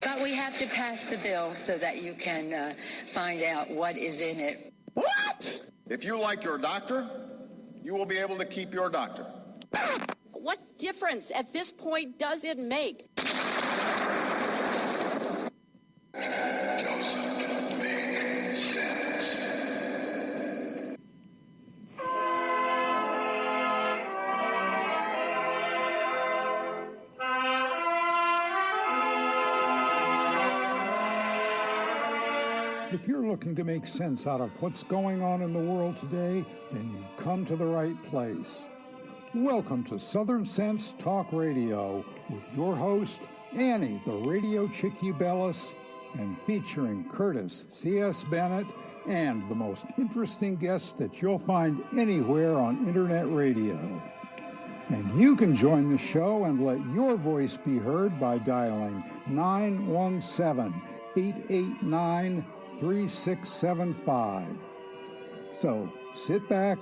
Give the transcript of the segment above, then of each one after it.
But we have to pass the bill so that you can find out what is in it. What? If you like your doctor, you will be able to keep your doctor. What difference at this point does it make? Doesn't make sense. If you're looking to make sense out of what's going on in the world today, then you've come to the right place. Welcome to Southern Sense Talk Radio with your host, Annie, the Radio Chick-A-Dee, and featuring Curtis C.S. Bennett and the most interesting guests that you'll find anywhere on Internet radio. And you can join the show and let your voice be heard by dialing 917-889-3675. So sit back,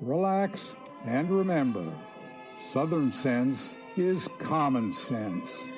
relax, and remember, Southern Sense is common sense.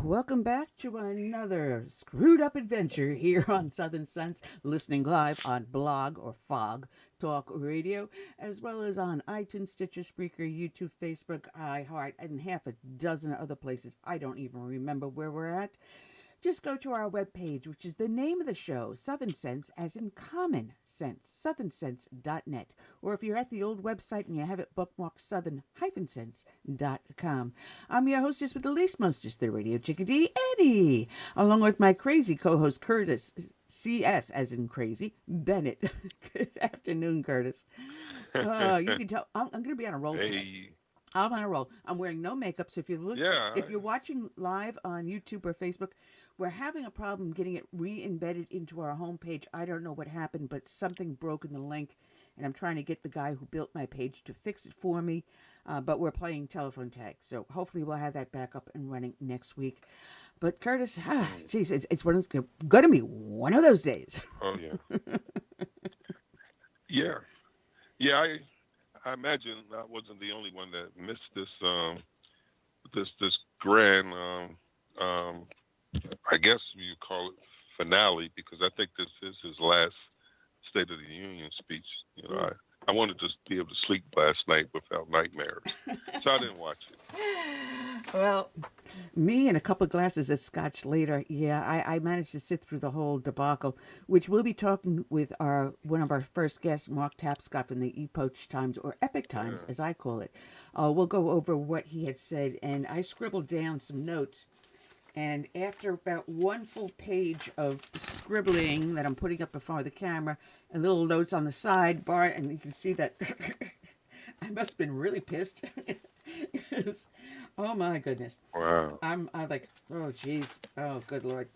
Welcome back to another screwed up adventure here on Southern Sense, listening live on Blog or Fog Talk Radio, as well as on iTunes, Stitcher, Spreaker, YouTube, Facebook, iHeart, and half a dozen other places. I don't even remember where we're at. Just go to our webpage, which is the name of the show, Southern Sense, as in common sense, southernsense.net. Or if you're at the old website and you have it bookmarked, southern-sense.com. I'm your hostess with the least mostest, the Radio Chick-A-Dee, Eddie, along with my crazy co-host, Curtis, C.S., as in crazy, Bennett. Good afternoon, Curtis. You can tell, I'm going to be on a roll today. I'm on a roll. I'm wearing no makeup, so if you're watching live on YouTube or Facebook, we're having a problem getting it re-embedded into our homepage. I don't know what happened, but something broke in the link, and I'm trying to get the guy who built my page to fix it for me, but we're playing telephone tag, so hopefully we'll have that back up and running next week. But Curtis, geez, it's going to be one of those days. Oh, yeah. Yeah, I imagine I wasn't the only one that missed this grand, I guess you call it finale, because I think this is his last State of the Union speech. You know, I wanted to be able to sleep last night without nightmares, so I didn't watch it. Well, me and a couple of glasses of scotch later, I managed to sit through the whole debacle, which we'll be talking with one of our first guests, Mark Tapscott from the Epoch Times, or Epoch Times, as I call it. We'll go over what he had said, and I scribbled down some notes. And after about one full page of scribbling that I'm putting up before the camera, and little notes on the sidebar, and you can see that I must have been really pissed. Oh my goodness! Wow! I'm like, oh geez, oh good Lord!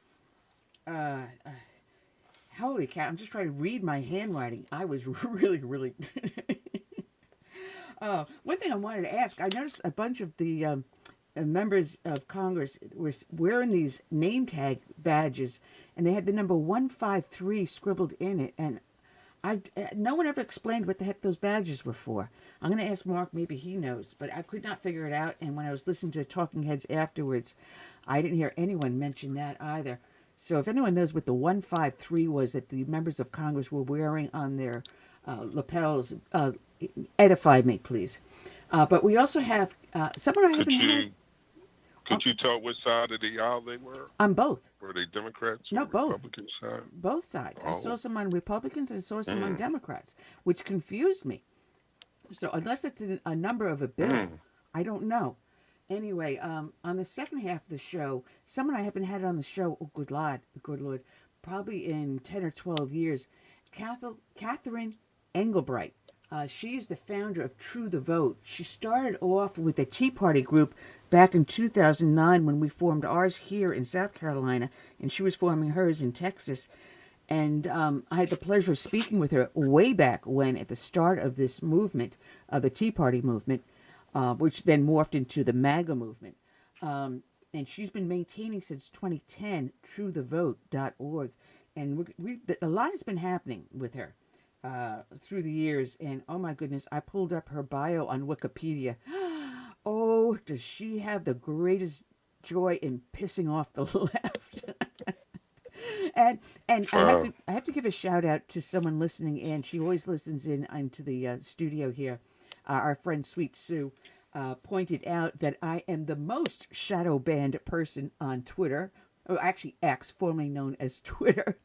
Holy cow! I'm just trying to read my handwriting. I was really. One thing I wanted to ask, I noticed a bunch of the members of Congress were wearing these name tag badges, and they had the number 153 scribbled in it, and no one ever explained what the heck those badges were for. I'm going to ask Mark, maybe he knows, but I could not figure it out, and when I was listening to the Talking Heads afterwards, I didn't hear anyone mention that either. So if anyone knows what the 153 was that the members of Congress were wearing on their lapels, edify me, please. But we also have someone I haven't had. Could you tell which side of the aisle they were? On both. Were they Democrats or both. Republican side? Both sides. I saw some on Republicans and I saw some on Democrats, which confused me. So unless it's a number of a bill, I don't know. Anyway, on the second half of the show, someone I haven't had on the show, oh, good Lord, probably in 10 or 12 years, Catherine Engelbright. She's the founder of True the Vote. She started off with a Tea Party group back in 2009 when we formed ours here in South Carolina, and she was forming hers in Texas. And I had the pleasure of speaking with her way back when, at the start of this movement, the Tea Party movement, which then morphed into the MAGA movement. And she's been maintaining since 2010 truethevote.org. And a lot has been happening with her through the years. And oh my goodness, I pulled up her bio on Wikipedia. Oh, does she have the greatest joy in pissing off the left? And I have to give a shout out to someone listening in. She always listens into the studio here. Our friend Sweet Sue pointed out that I am the most shadow banned person on Twitter, or actually X, formerly known as Twitter.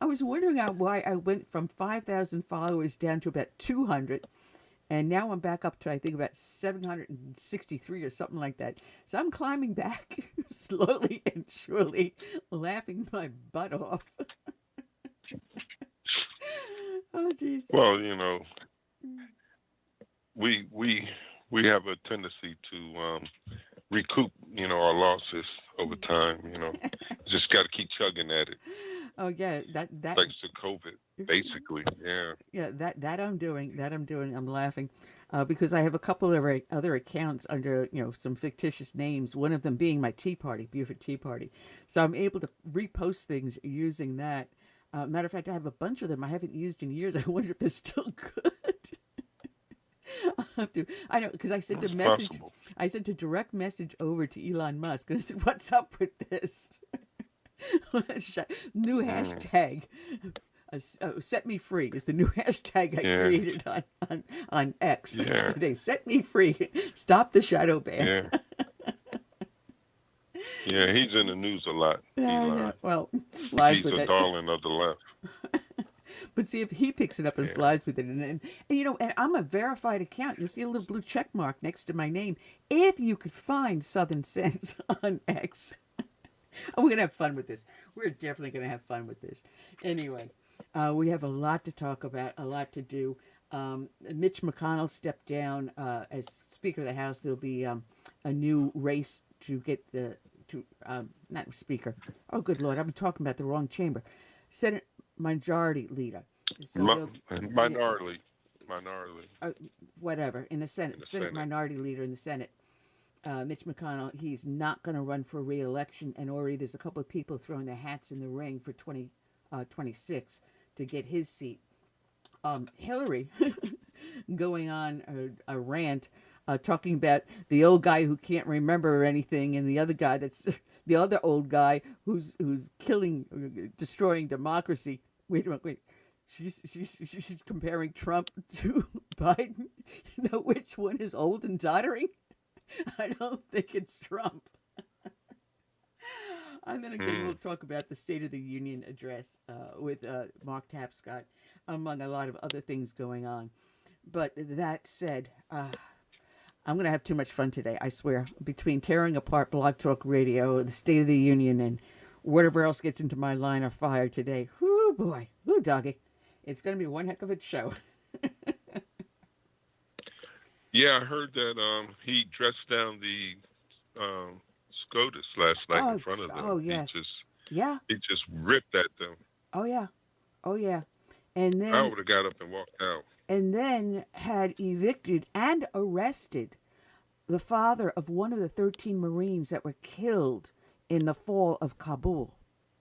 I was wondering why I went from 5,000 followers down to about 200, and now I'm back up to, I think, about 763 or something like that. So I'm climbing back slowly and surely, laughing my butt off. Oh, jeez. Well, we have a tendency to recoup, our losses over time. Just got to keep chugging at it. Oh yeah, that thanks to COVID, basically. Yeah. Yeah, that I'm doing. I'm laughing because I have a couple of other accounts under some fictitious names. One of them being my Tea Party, Beaufort Tea Party. So I'm able to repost things using that. Matter of fact, I have a bunch of them I haven't used in years. I wonder if they're still good. I'll have to. I know, because I sent a message. Possible. I sent a direct message over to Elon Musk, and I said, "What's up with this?" New hashtag. Set me free is the new hashtag I created on X today. Set me free. Stop the shadow ban. Yeah, he's in the news a lot. Yeah. Well, he's a darling of the left. But see if he picks it up and flies with it. And I'm a verified account. You'll see a little blue check mark next to my name. If you could find Southern Sense on X. We're going to have fun with this. We're definitely going to have fun with this. Anyway, we have a lot to talk about, a lot to do. Mitch McConnell stepped down as Speaker of the House. There'll be a new race to get not Speaker. Oh, good Lord. I've been talking about the wrong chamber. Senate Majority Leader. So minority. Whatever. In the Senate. Senate Minority Leader in the Senate. Mitch McConnell, he's not going to run for re-election, and already there's a couple of people throwing their hats in the ring for 2026 to get his seat. Hillary going on a rant talking about the old guy who can't remember anything, and the other guy that's the other old guy who's destroying democracy. Wait. She's comparing Trump to Biden. Which one is old and doddering? I don't think it's Trump. And then again, we'll talk about the State of the Union address with Mark Tapscott, among a lot of other things going on. But that said, I'm going to have too much fun today, I swear. Between tearing apart Blog Talk Radio, the State of the Union, and whatever else gets into my line of fire today. Whoo, boy. Whoo, doggy. It's going to be one heck of a show. Yeah, I heard that he dressed down the SCOTUS last night in front of them. Oh, yes. He just ripped at them. Oh, yeah. And then I would have got up and walked out. And then had evicted and arrested the father of one of the 13 Marines that were killed in the fall of Kabul.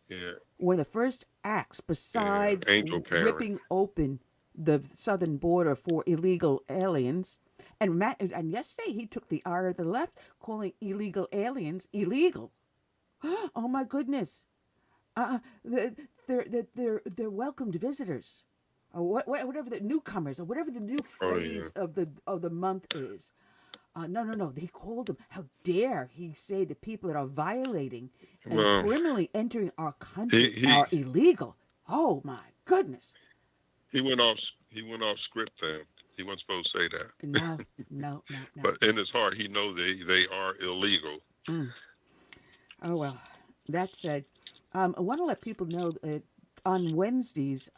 Yeah. One of the first acts, besides ripping open the southern border for illegal aliens. And yesterday he took the ire of the left, calling illegal aliens illegal. Oh my goodness! They're welcomed visitors, or whatever the newcomers, or whatever the new phrase of the month is. No. He called them. How dare he say the people that are violating and criminally entering our country are illegal? Oh my goodness! He went off script then. He wasn't supposed to say that. No. But in his heart, he knows they are illegal. Oh, well, that said, I want to let people know that on Wednesdays,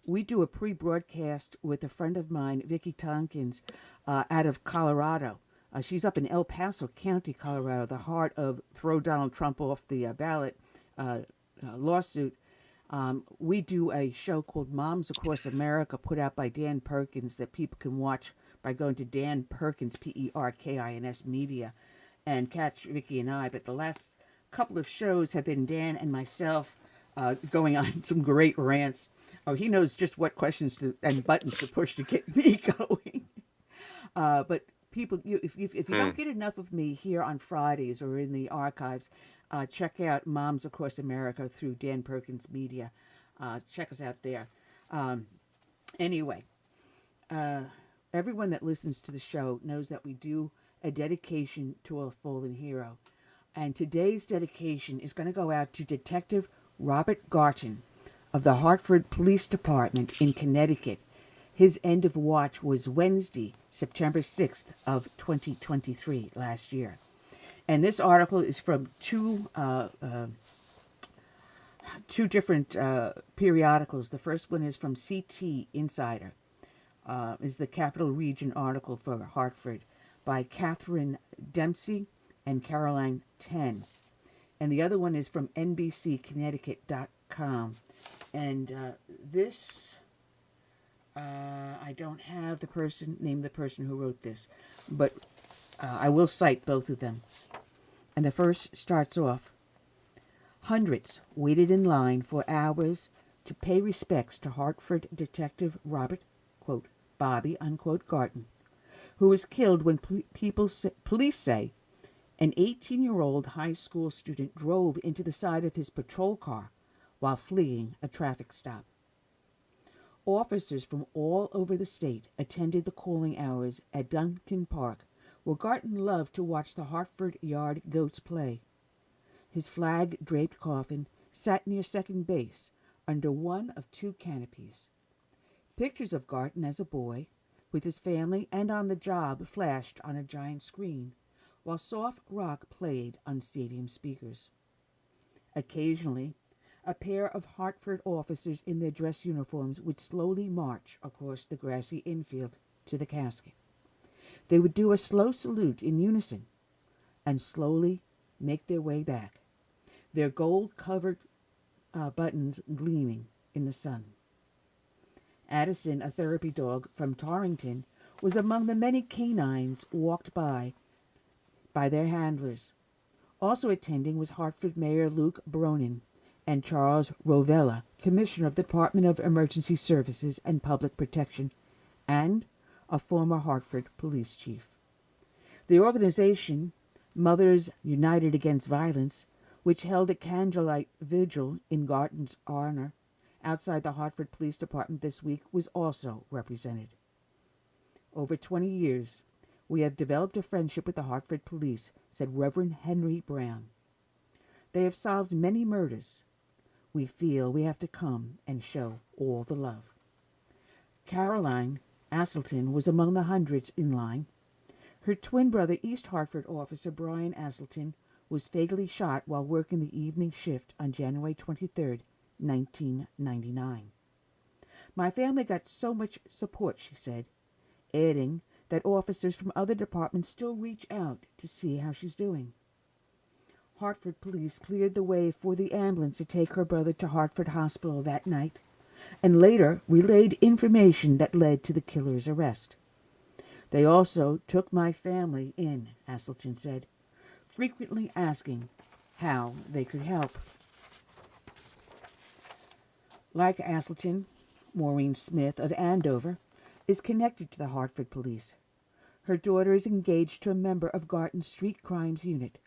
we do a pre-broadcast with a friend of mine, Vicki Tompkins, out of Colorado. She's up in El Paso County, Colorado, the heart of throw Donald Trump off the ballot lawsuit. We do a show called Moms Across America, put out by Dan Perkins, that people can watch by going to Dan Perkins, Perkins Media, and catch Vicki and I. But the last couple of shows have been Dan and myself going on some great rants. Oh, he knows just what questions and buttons to push to get me going. But people, if you don't get enough of me here on Fridays or in the archives, check out Moms Across America through Dan Perkins Media. Check us out there. Anyway, everyone that listens to the show knows that we do a dedication to a fallen hero. And today's dedication is going to go out to Detective Robert Garten of the Hartford Police Department in Connecticut. His end of watch was Wednesday, September 6th of 2023, last year. And this article is from two different periodicals. The first one is from CT Insider, is the Capital Region article for Hartford by Catherine Dempsey and Caroline Ten. And the other one is from NBCConnecticut.com. And this, I don't have name the person who wrote this, but I will cite both of them. And the first starts off, hundreds waited in line for hours to pay respects to Hartford Detective Robert, quote, Bobby, unquote, Garten, who was killed when police say an 18-year-old high school student drove into the side of his patrol car while fleeing a traffic stop. Officers from all over the state attended the calling hours at Duncan Park, where Garten loved to watch the Hartford Yard Goats play. His flag-draped coffin sat near second base, under one of two canopies. Pictures of Garten as a boy, with his family and on the job, flashed on a giant screen, while soft rock played on stadium speakers. Occasionally, a pair of Hartford officers in their dress uniforms would slowly march across the grassy infield to the casket. They would do a slow salute in unison and slowly make their way back, their gold-covered buttons gleaming in the sun. Addison, a therapy dog from Torrington, was among the many canines walked by their handlers. Also attending was Hartford Mayor Luke Bronin and Charles Rovella, Commissioner of the Department of Emergency Services and Public Protection, and a former Hartford police chief. The organization, Mothers United Against Violence, which held a candlelight vigil in Garten's honor outside the Hartford Police Department this week, was also represented. Over 20 years, we have developed a friendship with the Hartford Police, said Reverend Henry Brown. They have solved many murders. We feel we have to come and show all the love. Caroline Asselton was among the hundreds in line. Her twin brother, East Hartford officer Brian Asselton, was fatally shot while working the evening shift on January 23, 1999. My family got so much support, she said, adding that officers from other departments still reach out to see how she's doing. Hartford police cleared the way for the ambulance to take her brother to Hartford Hospital that night, and later relayed information that led to the killer's arrest. They also took my family in, Asselton said, frequently asking how they could help. Like Asselton, Maureen Smith of Andover is connected to the Hartford police. Her daughter is engaged to a member of Garten's street crimes unit,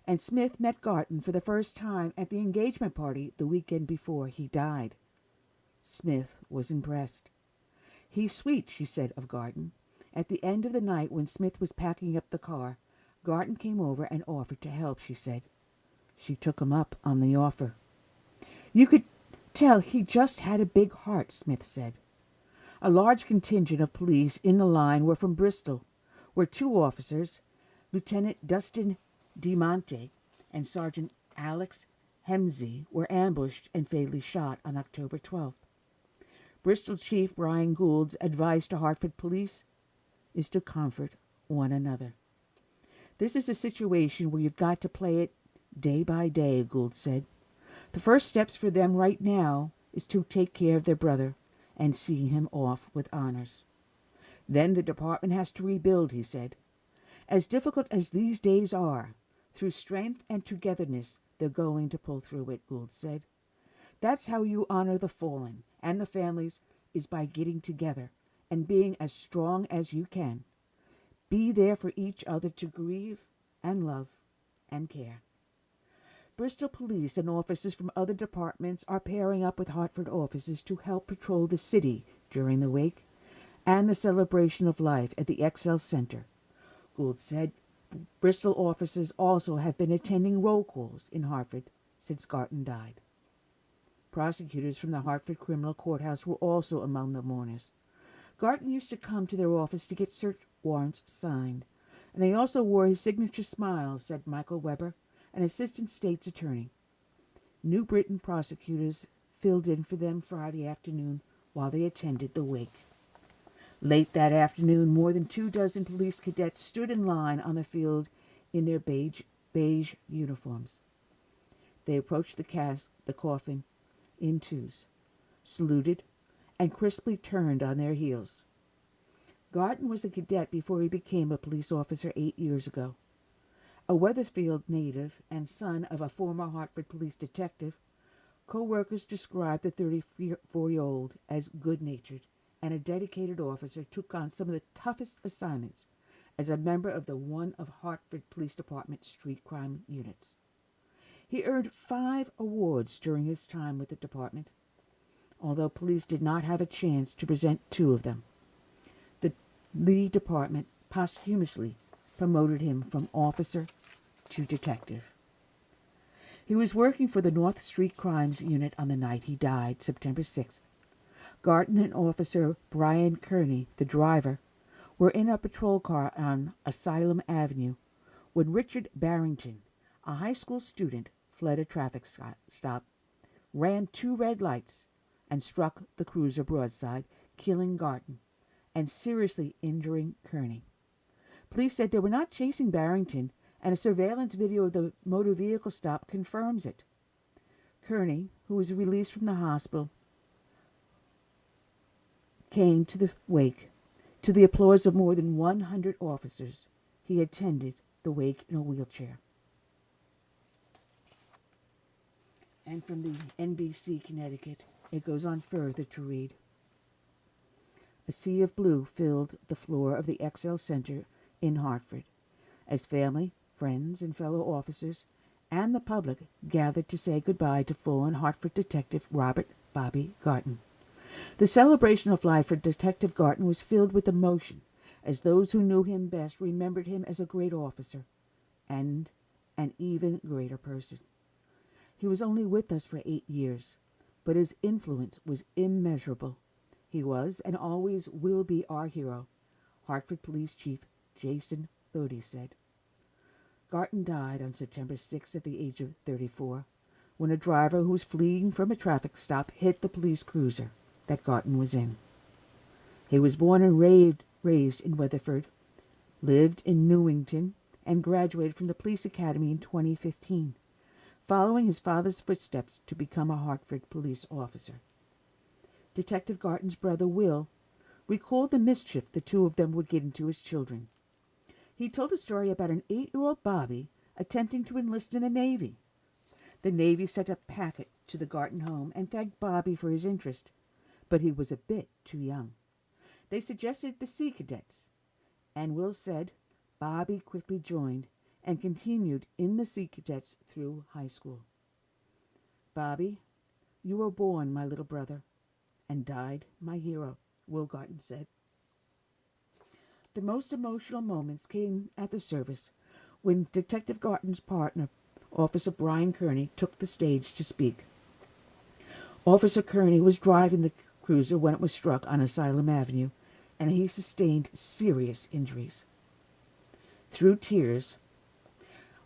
and Smith met Garten for the first time at the engagement party the weekend before he died. Smith was impressed. He's sweet, she said of Garten. At the end of the night, when Smith was packing up the car, Garten came over and offered to help, she said. She took him up on the offer. You could tell he just had a big heart, Smith said. A large contingent of police in the line were from Bristol, where two officers, Lieutenant Dustin DeMonte and Sergeant Alex Hemsey, were ambushed and fatally shot on October 12th. Bristol Chief Brian Gould's advice to Hartford police is to comfort one another. This is a situation where you've got to play it day by day, Gould said. The first steps for them right now is to take care of their brother and see him off with honors. Then the department has to rebuild, he said. As difficult as these days are, through strength and togetherness, they're going to pull through it, Gould said. That's how you honor the fallen and the families, is by getting together and being as strong as you can. Be there for each other to grieve and love and care. Bristol police and officers from other departments are pairing up with Hartford officers to help patrol the city during the wake and the celebration of life at the XL Center. Gould said Bristol officers also have been attending roll calls in Hartford since Garten died. Prosecutors from the Hartford Criminal Courthouse were also among the mourners. Garten used to come to their office to get search warrants signed, and he also wore his signature smile, said Michael Weber, an assistant state's attorney. New Britain prosecutors filled in for them Friday afternoon while they attended the wake. Late that afternoon, more than 24 police cadets stood in line on the field in their beige uniforms. They approached the coffin in twos, saluted, and crisply turned on their heels. Garten was a cadet before he became a police officer 8 years ago. A Wethersfield native and son of a former Hartford police detective, co-workers described the 34-year-old as good-natured, and a dedicated officer took on some of the toughest assignments as a member of the one of Hartford Police Department street crime units. He earned 5 awards during his time with the department, although police did not have a chance to present 2 of them. The department posthumously promoted him from officer to detective. He was working for the North Street Crimes Unit on the night he died, September 6th. Garten and Officer Brian Kearney, the driver, were in a patrol car on Asylum Avenue when Richard Barrington, a high school student, fled a traffic stop, ran 2 red lights, and struck the cruiser broadside, killing Garten and seriously injuring Kearney. Police said they were not chasing Barrington, and a surveillance video of the motor vehicle stop confirms it. Kearney, who was released from the hospital, came to the wake. To the applause of more than 100 officers, he attended the wake in a wheelchair. And from the NBC Connecticut, it goes on further to read. A sea of blue filled the floor of the XL Center in Hartford as family, friends, and fellow officers and the public gathered to say goodbye to fallen Hartford detective Robert Bobby Garten. The celebration of life for Detective Garten was filled with emotion, as those who knew him best remembered him as a great officer and an even greater person. He was only with us for 8 years, but his influence was immeasurable. He was and always will be our hero, Hartford Police Chief Jason Thody said. Garten died on September 6th at the age of 34, when a driver who was fleeing from a traffic stop hit the police cruiser that Garten was in. He was born and raised in Weatherford, lived in Newington, and graduated from the police academy in 2015, following his father's footsteps to become a Hartford police officer. Detective Garten's brother, Will, recalled the mischief the two of them would get into as children. He told a story about an 8-year-old Bobby attempting to enlist in the Navy. The Navy sent a packet to the Garten home and thanked Bobby for his interest, but he was a bit too young. They suggested the Sea Cadets, and Will said Bobby quickly joined and continued in the Sea Cadets through high school. Bobby, you were born, my little brother, and died my hero, Will Garten said. The most emotional moments came at the service when Detective Garten's partner, Officer Brian Kearney, took the stage to speak. Officer Kearney was driving the cruiser when it was struck on Asylum Avenue, and he sustained serious injuries. Through tears,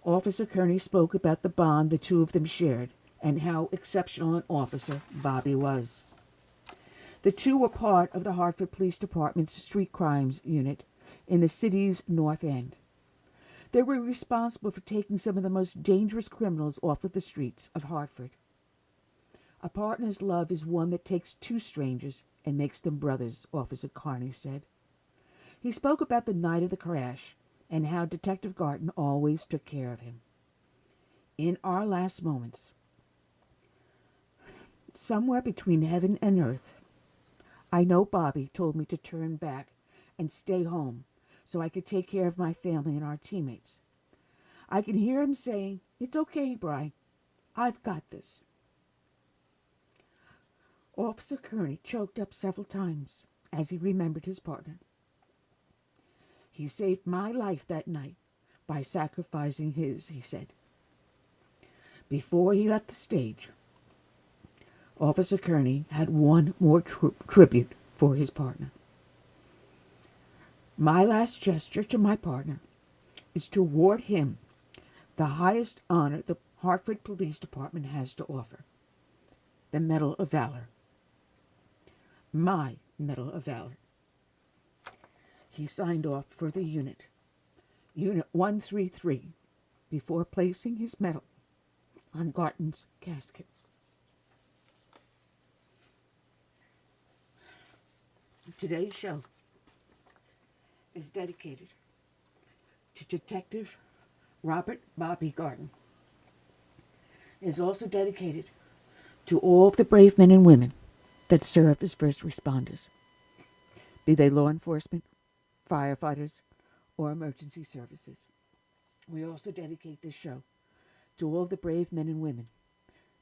Officer Kearney spoke about the bond the two of them shared and how exceptional an officer Bobby was. The two were part of the Hartford Police Department's street crimes unit in the city's North End. They were responsible for taking some of the most dangerous criminals off of the streets of Hartford. A partner's love is one that takes two strangers and makes them brothers, Officer Kearney said. He spoke about the night of the crash and how Detective Garten always took care of him. In our last moments, somewhere between heaven and earth, I know Bobby told me to turn back and stay home so I could take care of my family and our teammates. I can hear him saying, "It's okay, Bri. I've got this." Officer Kearney choked up several times as he remembered his partner. "He saved my life that night by sacrificing his," he said. Before he left the stage, Officer Kearney had one more tribute for his partner. "My last gesture to my partner is to award him the highest honor the Hartford Police Department has to offer, the Medal of Valor. My Medal of Valor." He signed off for the unit, Unit 133, before placing his medal on Garten's casket. Today's show is dedicated to Detective Robert Bobby Garten. It is also dedicated to all of the brave men and women that serve as first responders, be they law enforcement, firefighters, or emergency services. We also dedicate this show to all of the brave men and women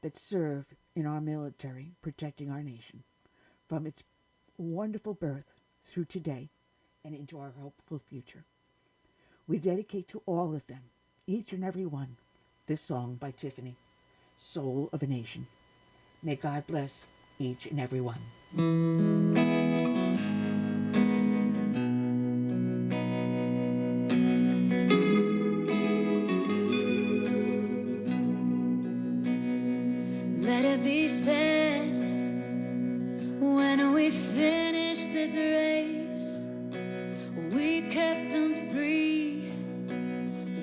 that serve in our military, protecting our nation from its wonderful birth through today and into our hopeful future. We dedicate to all of them, each and every one, this song by Tiffany, "Soul of a Nation." May God bless each and every one. Let it be said, when we finish this race, we kept them free,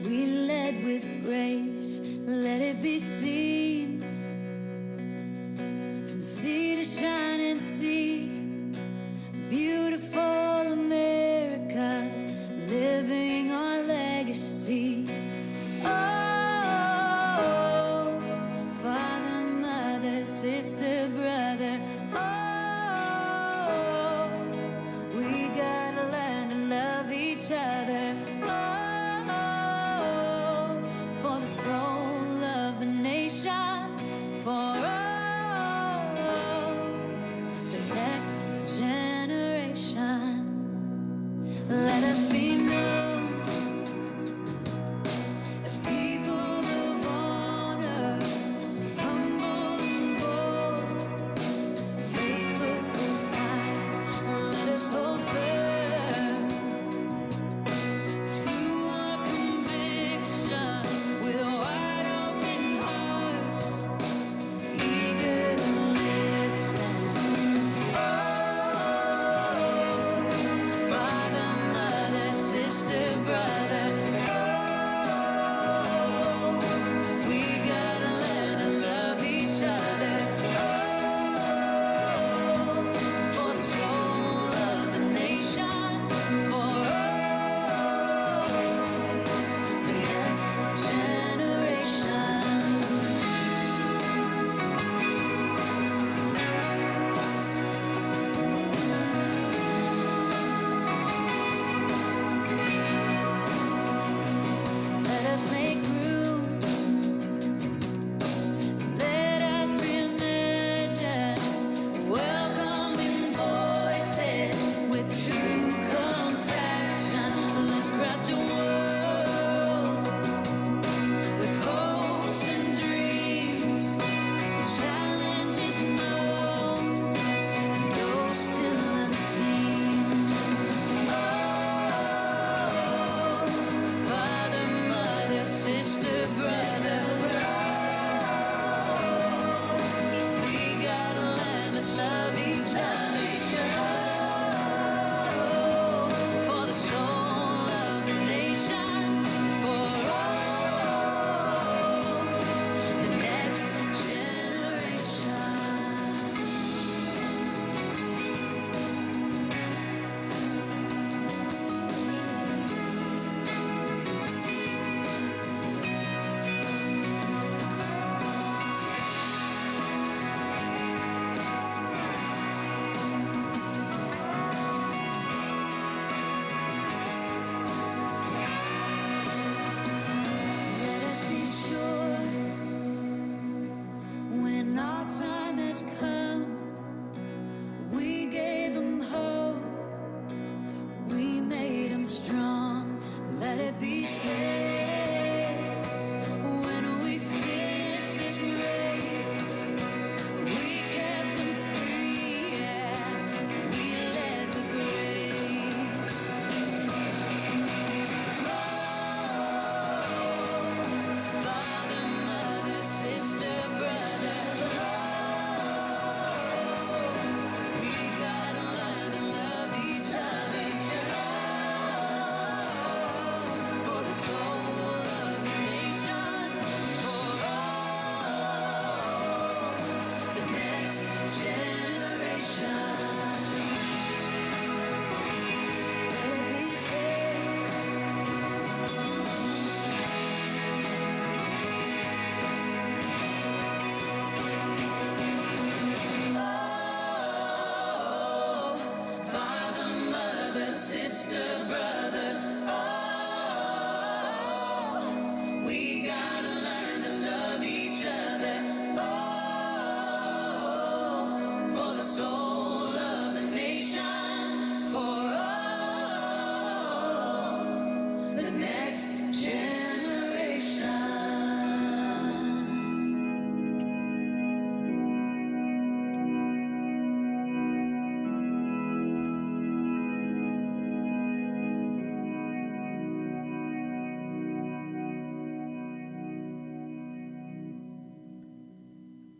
we led with grace. Let it be seen, from sea to shining sea, beautiful America, living our legacy. Oh, father, mother, sister, brother, oh, we gotta learn to love each other. Oh, for the soul of the nation, for the next generation. Let us be known as people of honor, humble and bold, faithful through fire. Let us hold firm to our convictions with our brother. We gotta learn to love each other. For the soul of the nation, for all the next generation. Let us be sure when our time has come, we gave them hope, we made them strong. Let it be said when we finish this race, we kept them free, yeah, we led with grace. Father, mother, sister, brother, we gotta learn to love each other. For the soul of the nation, for all the next generation. Let it be said. Oh, father, mother, sister, brother, oh, we gotta learn to love each other. Oh, for the soul of the nation, for all the next generation.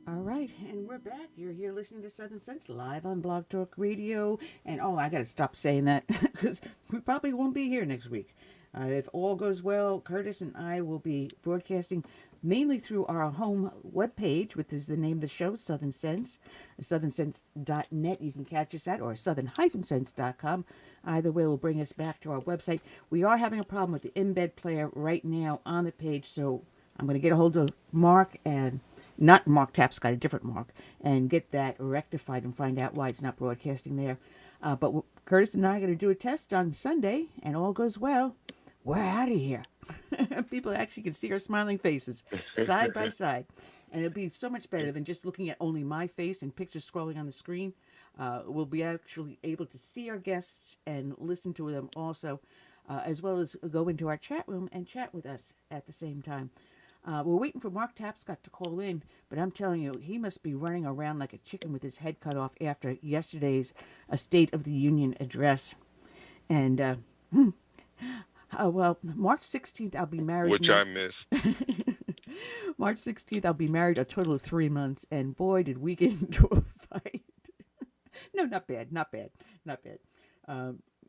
All right, and we're back. You're here listening to Southern Sense live on Blog Talk Radio. And I got to stop saying that because we probably won't be here next week. If all goes well, Curtis and I will be broadcasting mainly through our home webpage, which is the name of the show, Southern Sense, southernsense.net. You can catch us at, or southern-sense.com. Either way will bring us back to our website. We are having a problem with the embed player right now on the page, so I'm going to get a hold of Mark, and not Mark Tapscott, a different Mark, and get that rectified and find out why it's not broadcasting there. But Curtis and I are going to do a test on Sunday, and all goes well, we're out of here. People actually can see our smiling faces side by side. And it'll be so much better than just looking at only my face and pictures scrolling on the screen. We'll be actually able to see our guests and listen to them also, as well as go into our chat room and chat with us at the same time. We're waiting for Mark Tapscott to call in, but I'm telling you, he must be running around like a chicken with his head cut off after yesterday's State of the Union address. And, well, March 16th, I'll be married. Which I missed. March 16th, I'll be married a total of 3 months, and boy, did we get into a fight. No, not bad.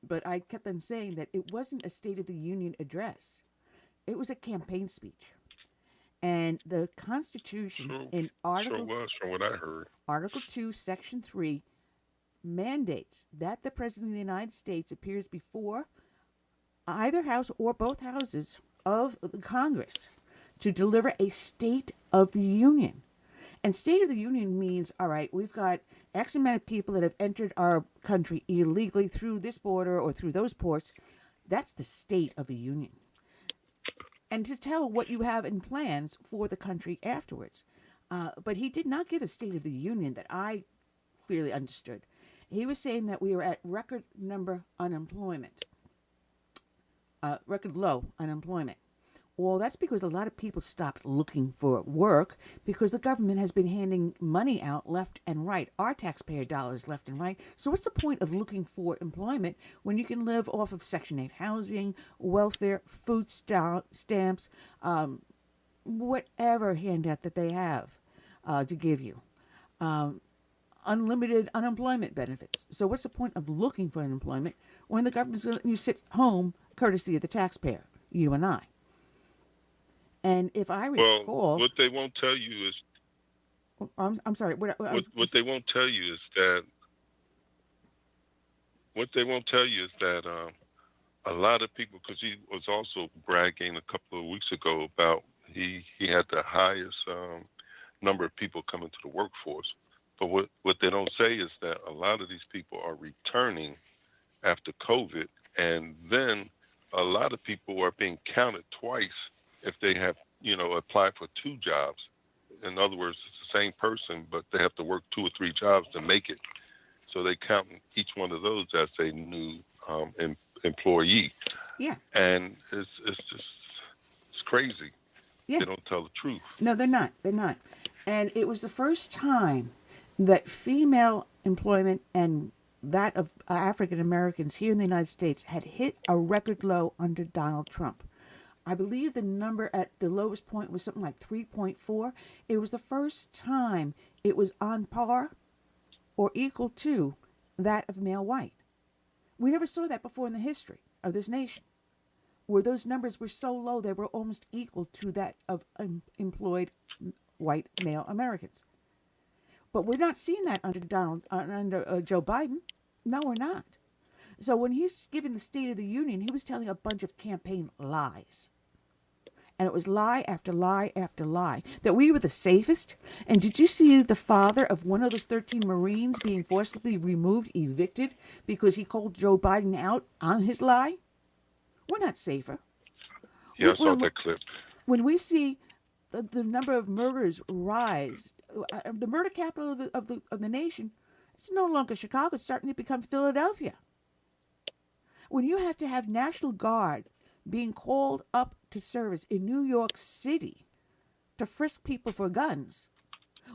But I kept on saying that it wasn't a State of the Union address. It was a campaign speech. And the Constitution in Article... Sure was, from what I heard. Article 2, Section 3 mandates that the President of the United States appears before either house or both houses of the Congress to deliver a State of the Union. And State of the Union means, all right, we've got X amount of people that have entered our country illegally through this border or through those ports. That's the State of the Union. And to tell what you have in plans for the country afterwards. But he did not give a State of the Union that I clearly understood. He was saying that we were at record number unemployment. Record low unemployment. Well, that's because a lot of people stopped looking for work because the government has been handing money out left and right, our taxpayer dollars left and right. So what's the point of looking for employment when you can live off of Section 8 housing, welfare, food stamps, whatever handout that they have to give you. Unlimited unemployment benefits. So what's the point of looking for unemployment when the government's going to let you sit home courtesy of the taxpayer, you and I? And if I recall... Well, what they won't tell you is... I'm sorry. What they won't tell you is that... What they won't tell you is that a lot of people, because he was also bragging a couple of weeks ago about he had the highest number of people coming to the workforce. But what they don't say is that a lot of these people are returning after COVID, and then a lot of people are being counted twice if they have, applied for 2 jobs. In other words, it's the same person, but they have to work 2 or 3 jobs to make it. So they count each one of those as a new employee. Yeah. And it's crazy. Yeah. They don't tell the truth. No, they're not. They're not. And it was the first time that female employment and that of African Americans here in the United States had hit a record low under Donald Trump. I believe the number at the lowest point was something like 3.4. It was the first time it was on par or equal to that of male white. We never saw that before in the history of this nation, where those numbers were so low they were almost equal to that of employed white male Americans. But we're not seeing that under Joe Biden. No, we're not. So when he's giving the State of the Union, he was telling a bunch of campaign lies. And it was lie after lie after lie, that we were the safest. And did you see the father of one of those 13 Marines being forcibly removed, evicted, because he called Joe Biden out on his lie? We're not safer. Yeah, I saw that clip. When we see the number of murders rise, the murder capital of the nation, it's no longer Chicago. It's starting to become Philadelphia. When you have to have National Guard being called up to service in New York City to frisk people for guns,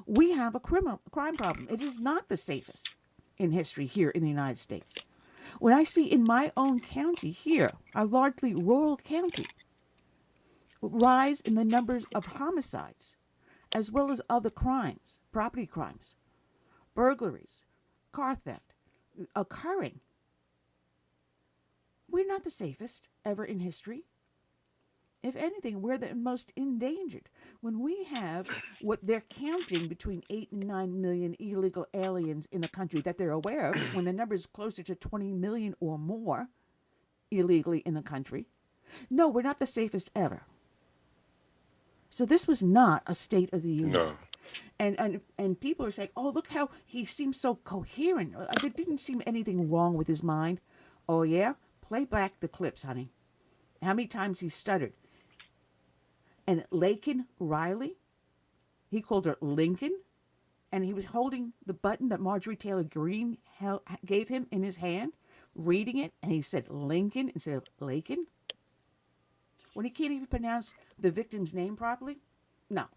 we have a crime problem. It is not the safest in history here in the United States. When I see in my own county here, a largely rural county, rise in the numbers of homicides, as well as other crimes, property crimes, burglaries, car theft, occurring, we're not the safest ever in history. If anything, we're the most endangered. When we have what they're counting between 8 and 9 million illegal aliens in the country that they're aware of, when the number is closer to 20 million or more illegally in the country, no, we're not the safest ever. So this was not a State of the Union. No. And people are saying, oh, look how he seems so coherent. There didn't seem anything wrong with his mind. Oh, yeah? Play back the clips, honey. How many times he stuttered. And Laken Riley, he called her Lincoln, and he was holding the button that Marjorie Taylor Greene gave him in his hand, reading it, and he said Lincoln instead of Laken. When he can't even pronounce the victim's name properly? No.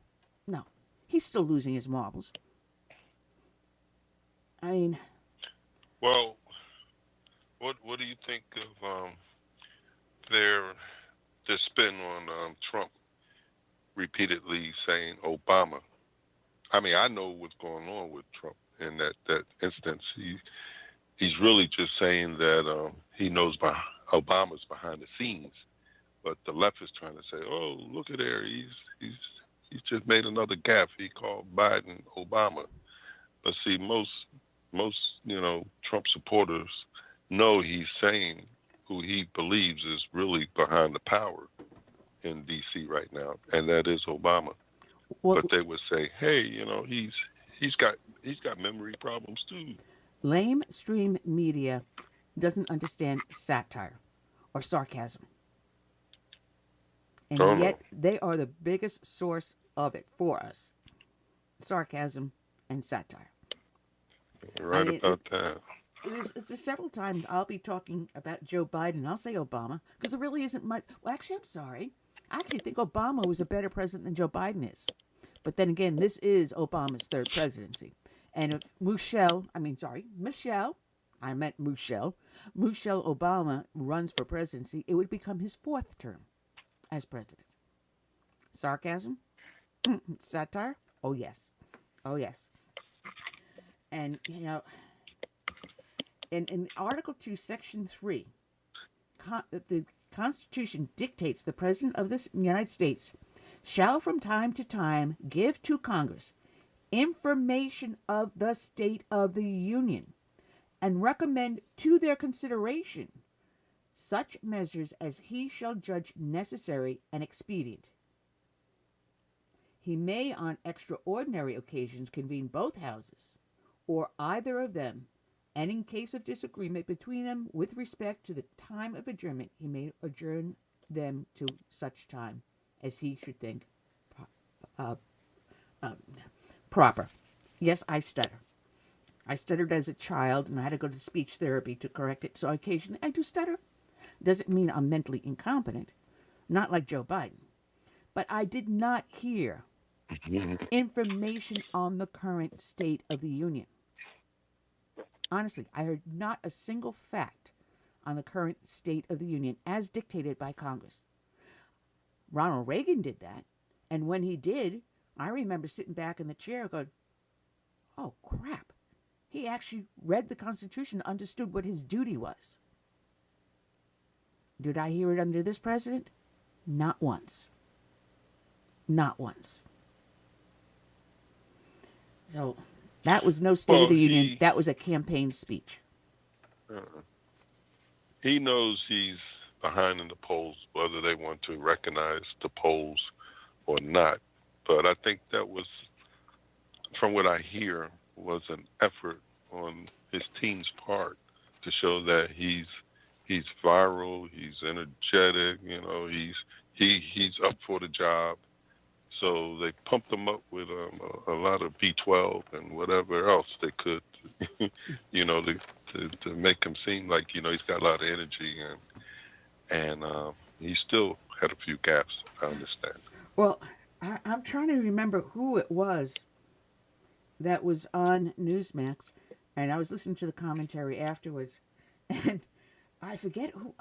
He's still losing his marbles. I mean... Well, what do you think of their spin on Trump repeatedly saying Obama? I mean, I know what's going on with Trump in that instance. He's really just saying that he knows Obama's behind the scenes, but the left is trying to say, "Oh, look at there, he's just made another gaffe. He called Biden Obama." But see, most Trump supporters know he's saying who he believes is really behind the power in D.C. right now, and that is Obama. Well, but they would say, "Hey, he's got memory problems too." Lamestream media doesn't understand satire or sarcasm, and yet they are the biggest source of it for us: sarcasm and satire. Right about that. It's several times I'll be talking about Joe Biden. I'll say Obama because there really isn't much. Well, actually, I'm sorry. I actually think Obama was a better president than Joe Biden is. But then again, this is Obama's third presidency. And if Michelle Obama runs for presidency, it would become his fourth term as president. Sarcasm? Satire? Oh, yes. Oh, yes. And, in Article 2, Section 3, the Constitution dictates the President of the United States shall from time to time give to Congress information of the state of the Union and recommend to their consideration such measures as he shall judge necessary and expedient. He may on extraordinary occasions convene both houses, or either of them, and in case of disagreement between them with respect to the time of adjournment, he may adjourn them to such time as he should think proper. Yes, I stutter. I stuttered as a child, and I had to go to speech therapy to correct it, so occasionally I do stutter. Doesn't mean I'm mentally incompetent, not like Joe Biden. But I did not hear information on the current state of the Union. Honestly, I heard not a single fact on the current state of the Union as dictated by Congress. Ronald Reagan did that, and when he did, I remember sitting back in the chair going, oh, crap. He actually read the Constitution, understood what his duty was. Did I hear it under this president? Not once. Not once. So that was no State of the Union. That was a campaign speech. He knows he's behind in the polls, whether they want to recognize the polls or not. But I think that was, from what I hear, was an effort on his team's part to show that he's viral, he's energetic, he's up for the job. So they pumped him up with a lot of B12 and whatever else they could, to make him seem like he's got a lot of energy, and he still had a few gaps. I understand. Well, I'm trying to remember who it was that was on Newsmax, and I was listening to the commentary afterwards, and I forget who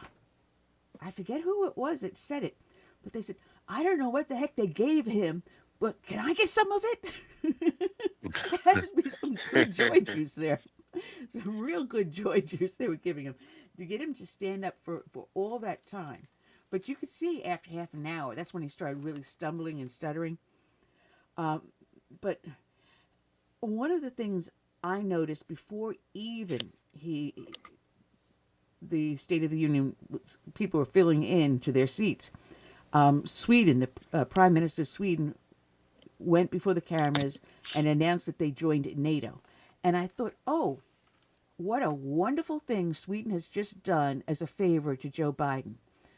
it was that said it, but they said, I don't know what the heck they gave him, but can I get some of it? There must be some good joy juice there. Some real good joy juice they were giving him to get him to stand up for all that time. But you could see after half an hour, that's when he started really stumbling and stuttering. But one of the things I noticed before even the State of the Union, people were filling in to their seats, Sweden, the Prime Minister of Sweden, went before the cameras and announced that they joined NATO. And I thought, oh, what a wonderful thing Sweden has just done as a favor to Joe Biden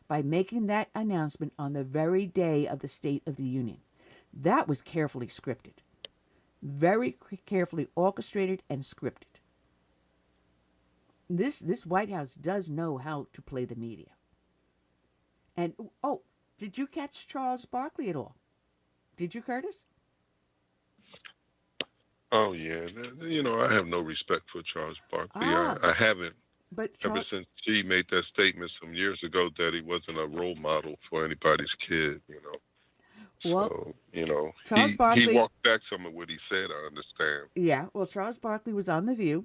by making that announcement on the very day of the State of the Union. That was carefully scripted. Very carefully orchestrated and scripted. This White House does know how to play the media. And, oh, did you catch Charles Barkley at all? Did you, Curtis? Oh, yeah. I have no respect for Charles Barkley. I haven't. But ever since he made that statement some years ago that he wasn't a role model for anybody's kid, Well, So, Charles Barkley, he walked back some of what he said, I understand. Yeah, well, Charles Barkley was on The View,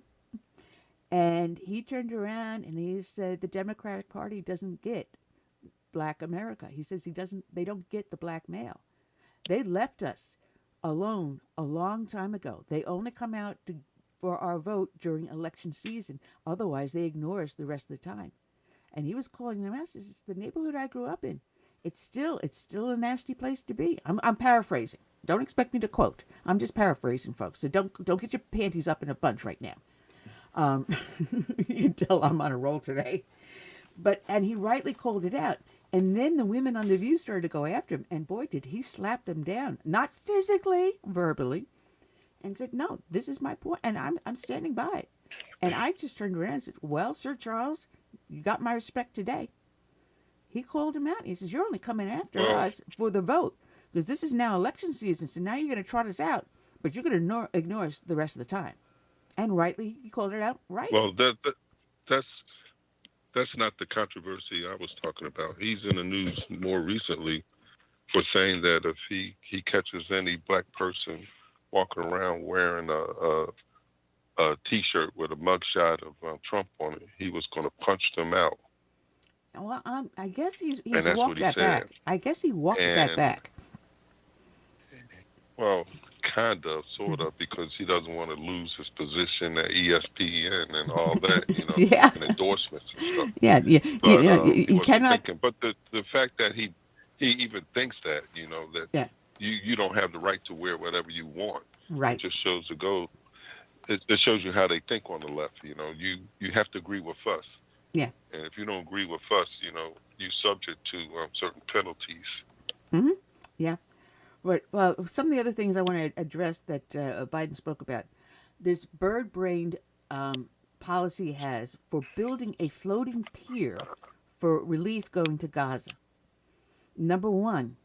and he turned around and he said the Democratic Party doesn't get Black America. He says they don't get the black male. They left us alone a long time ago. They only come out for our vote during election season. Otherwise, they ignore us the rest of the time. And he was calling them out. This is the neighborhood I grew up in. It's still a nasty place to be. I'm paraphrasing. Don't expect me to quote. I'm just paraphrasing, folks. So don't get your panties up in a bunch right now. You can tell I'm on a roll today. And he rightly called it out. And then the women on The View started to go after him. And boy, did he slap them down. Not physically, verbally. And said, no, this is my point. And I'm standing by it. And I just turned around and said, well, Sir Charles, you got my respect today. He called him out. He says, you're only coming after us for the vote. Because this is now election season. So now you're going to trot us out. But you're going to ignore us the rest of the time. And rightly, he called it out right. Well, that's not the controversy I was talking about. He's in the news more recently for saying that if he catches any black person walking around wearing a T-shirt with a mugshot of Trump on it, he was going to punch them out. Well, I guess he's And that's walked what he that said. back. I guess he walked that back. Well, kind of, sort of, because he doesn't want to lose his position at ESPN and all that, Yeah. and endorsements and stuff. Yeah, But, you he wasn't cannot. thinking. But the fact that he even thinks that, that you don't have the right to wear whatever you want. Right. It just shows it shows you how they think on the left. You have to agree with us. Yeah. And if you don't agree with us, you're subject to certain penalties. Mm-hmm. Yeah. Right. Well, some of the other things I want to address that Biden spoke about, this bird-brained policy has for building a floating pier for relief going to Gaza. Number one,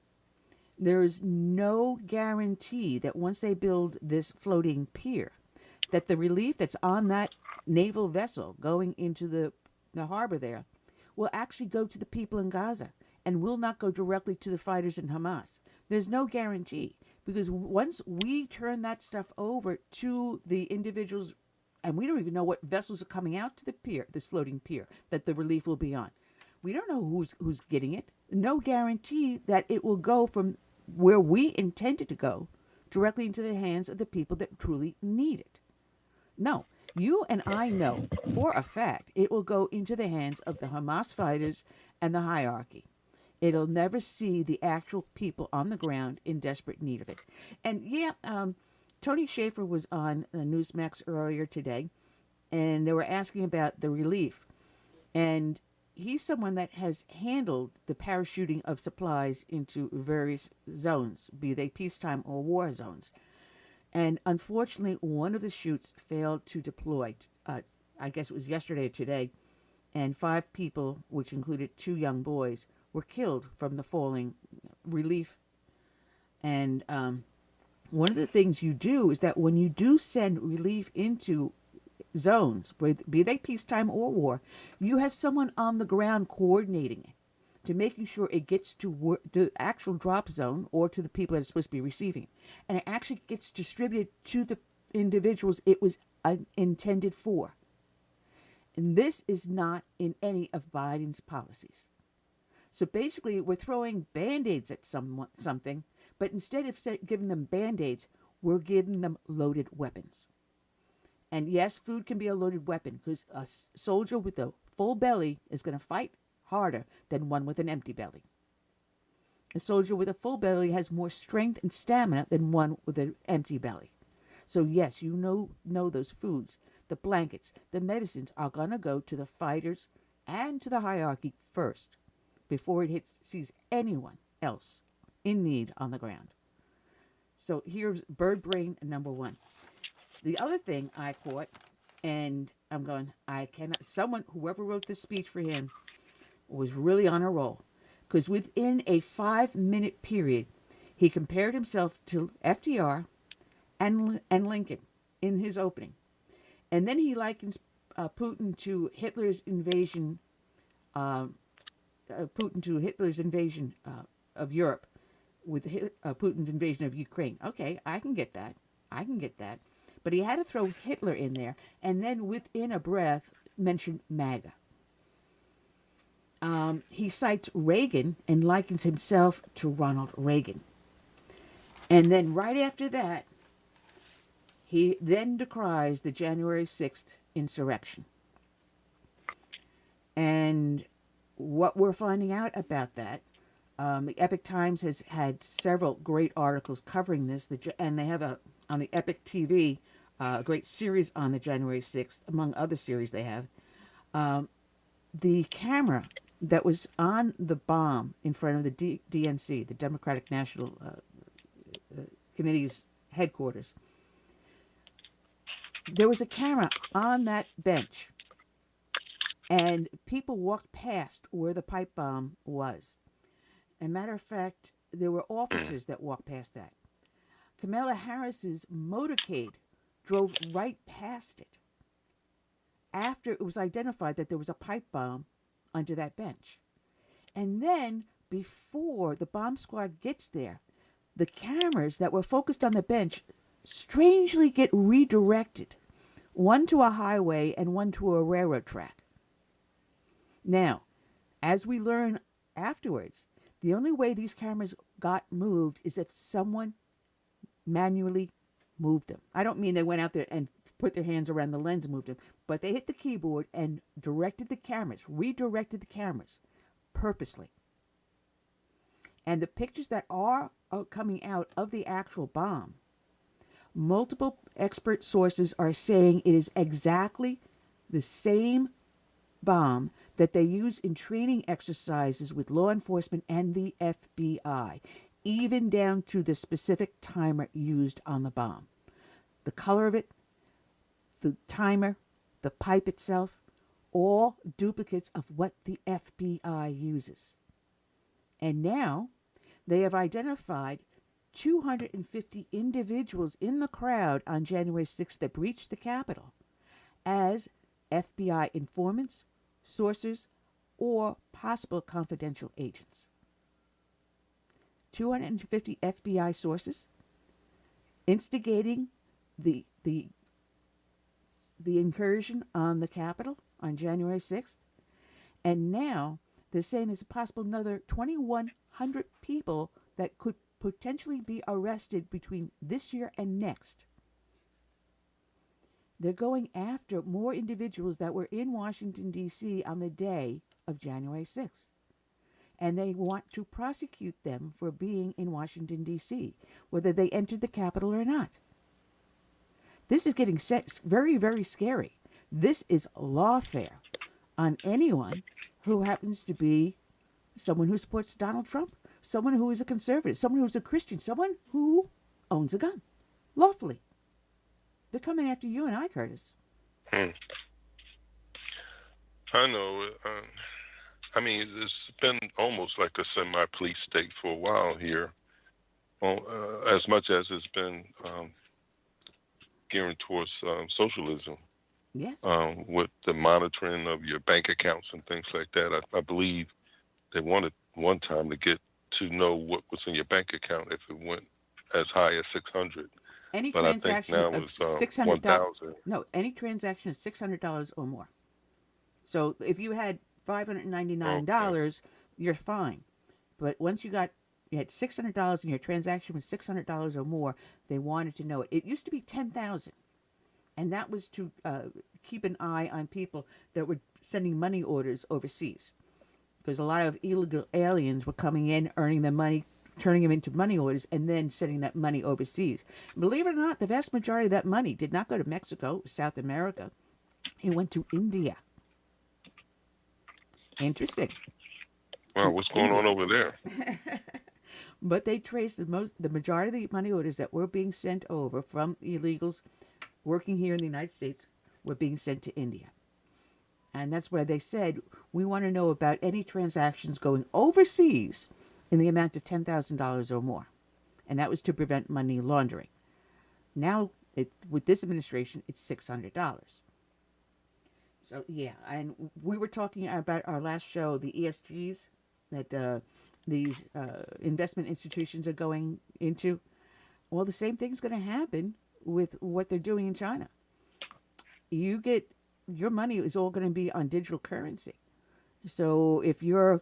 there is no guarantee that once they build this floating pier, that the relief that's on that naval vessel going into the harbor there will actually go to the people in Gaza and will not go directly to the fighters in Hamas. There's no guarantee, because once we turn that stuff over to the individuals, and we don't even know what vessels are coming out to the pier, this floating pier, that the relief will be on. We don't know who's getting it. No guarantee that it will go from where we intended to go directly into the hands of the people that truly need it. No, you and I know for a fact it will go into the hands of the Hamas fighters and the hierarchy. It'll never see the actual people on the ground in desperate need of it. And Tony Schaefer was on Newsmax earlier today, and they were asking about the relief. And he's someone that has handled the parachuting of supplies into various zones, be they peacetime or war zones. And unfortunately, one of the chutes failed to deploy. I guess it was yesterday or today, and 5 people, which included 2 young boys, were killed from the falling relief. And one of the things you do is that when you do send relief into zones, be they peacetime or war, you have someone on the ground coordinating it to making sure it gets to the actual drop zone or to the people that are supposed to be receiving it. And it actually gets distributed to the individuals it was intended for. And this is not in any of Biden's policies. So basically, we're throwing Band-Aids at something, but instead of giving them Band-Aids, we're giving them loaded weapons. And yes, food can be a loaded weapon, because a soldier with a full belly is going to fight harder than one with an empty belly. A soldier with a full belly has more strength and stamina than one with an empty belly. So yes, you know those foods, the blankets, the medicines are going to go to the fighters and to the hierarchy first, before it sees anyone else in need on the ground. So here's bird brain number 1. The other thing I caught, and I'm going, whoever wrote this speech for him was really on a roll. Because within a 5-minute period, he compared himself to FDR and Lincoln in his opening. And then he likens Putin to Hitler's invasion of Europe with Putin's invasion of Ukraine. Okay, I can get that. But he had to throw Hitler in there, and then within a breath mention MAGA. He cites Reagan and likens himself to Ronald Reagan. And then right after that, he then decries the January 6th insurrection. And what we're finding out about that, the Epoch Times has had several great articles covering this, and they have on the Epoch TV a great series on the January 6th, among other series they have. The camera that was on the bomb in front of the DNC, the Democratic National Committee's headquarters, there was a camera on that bench, and people walked past where the pipe bomb was. As a matter of fact, there were officers that walked past that. Kamala Harris's motorcade drove right past it after it was identified that there was a pipe bomb under that bench. And then, before the bomb squad gets there, the cameras that were focused on the bench strangely get redirected, one to a highway and one to a railroad track. Now, as we learn afterwards, the only way these cameras got moved is if someone manually moved them. I don't mean they went out there and put their hands around the lens and moved them, but they hit the keyboard and redirected the cameras purposely. And the pictures that are coming out of the actual bomb, multiple expert sources are saying it is exactly the same bomb that they use in training exercises with law enforcement and the FBI, even down to the specific timer used on the bomb. The color of it, the timer, the pipe itself, all duplicates of what the FBI uses. And now they have identified 250 individuals in the crowd on January 6th that breached the Capitol as FBI informants, sources, or possible confidential agents. 250 FBI sources instigating the incursion on the Capitol on January 6th. And now they're saying there's a possible another 2,100 people that could potentially be arrested between this year and next. They're going after more individuals that were in Washington, D.C. on the day of January 6th. And they want to prosecute them for being in Washington, D.C., whether they entered the Capitol or not. This is getting very, very scary. This is lawfare on anyone who happens to be someone who supports Donald Trump, someone who is a conservative, someone who is a Christian, someone who owns a gun lawfully. They're coming after you and I, Curtis. I know. I mean, it's been almost like a semi-police state for a while here, as much as it's been gearing towards socialism. Yes. With the monitoring of your bank accounts and things like that. I believe they wanted one time to get to know what was in your bank account if it went as high as 600. Any but transaction I think now of it's $600. 1,000. No, any transaction of $600 or more. So if you had $599, you're fine. But once you had $600 and your transaction was $600 or more, they wanted to know it. It used to be $10,000, and that was to keep an eye on people that were sending money orders overseas, because a lot of illegal aliens were coming in, earning their money, turning them into money orders, and then sending that money overseas. Believe it or not, the vast majority of that money did not go to Mexico, South America. It went to India. Interesting. Well, what's going on over there? But they traced the majority of the money orders that were being sent over from illegals working here in the United States were being sent to India. And that's where they said, we want to know about any transactions going overseas in the amount of $10,000 or more. And that was to prevent money laundering. Now, with this administration, it's $600. So, yeah, and we were talking about our last show, the ESGs that these investment institutions are going into. Well, the same thing's going to happen with what they're doing in China. Your money is all going to be on digital currency. So if you're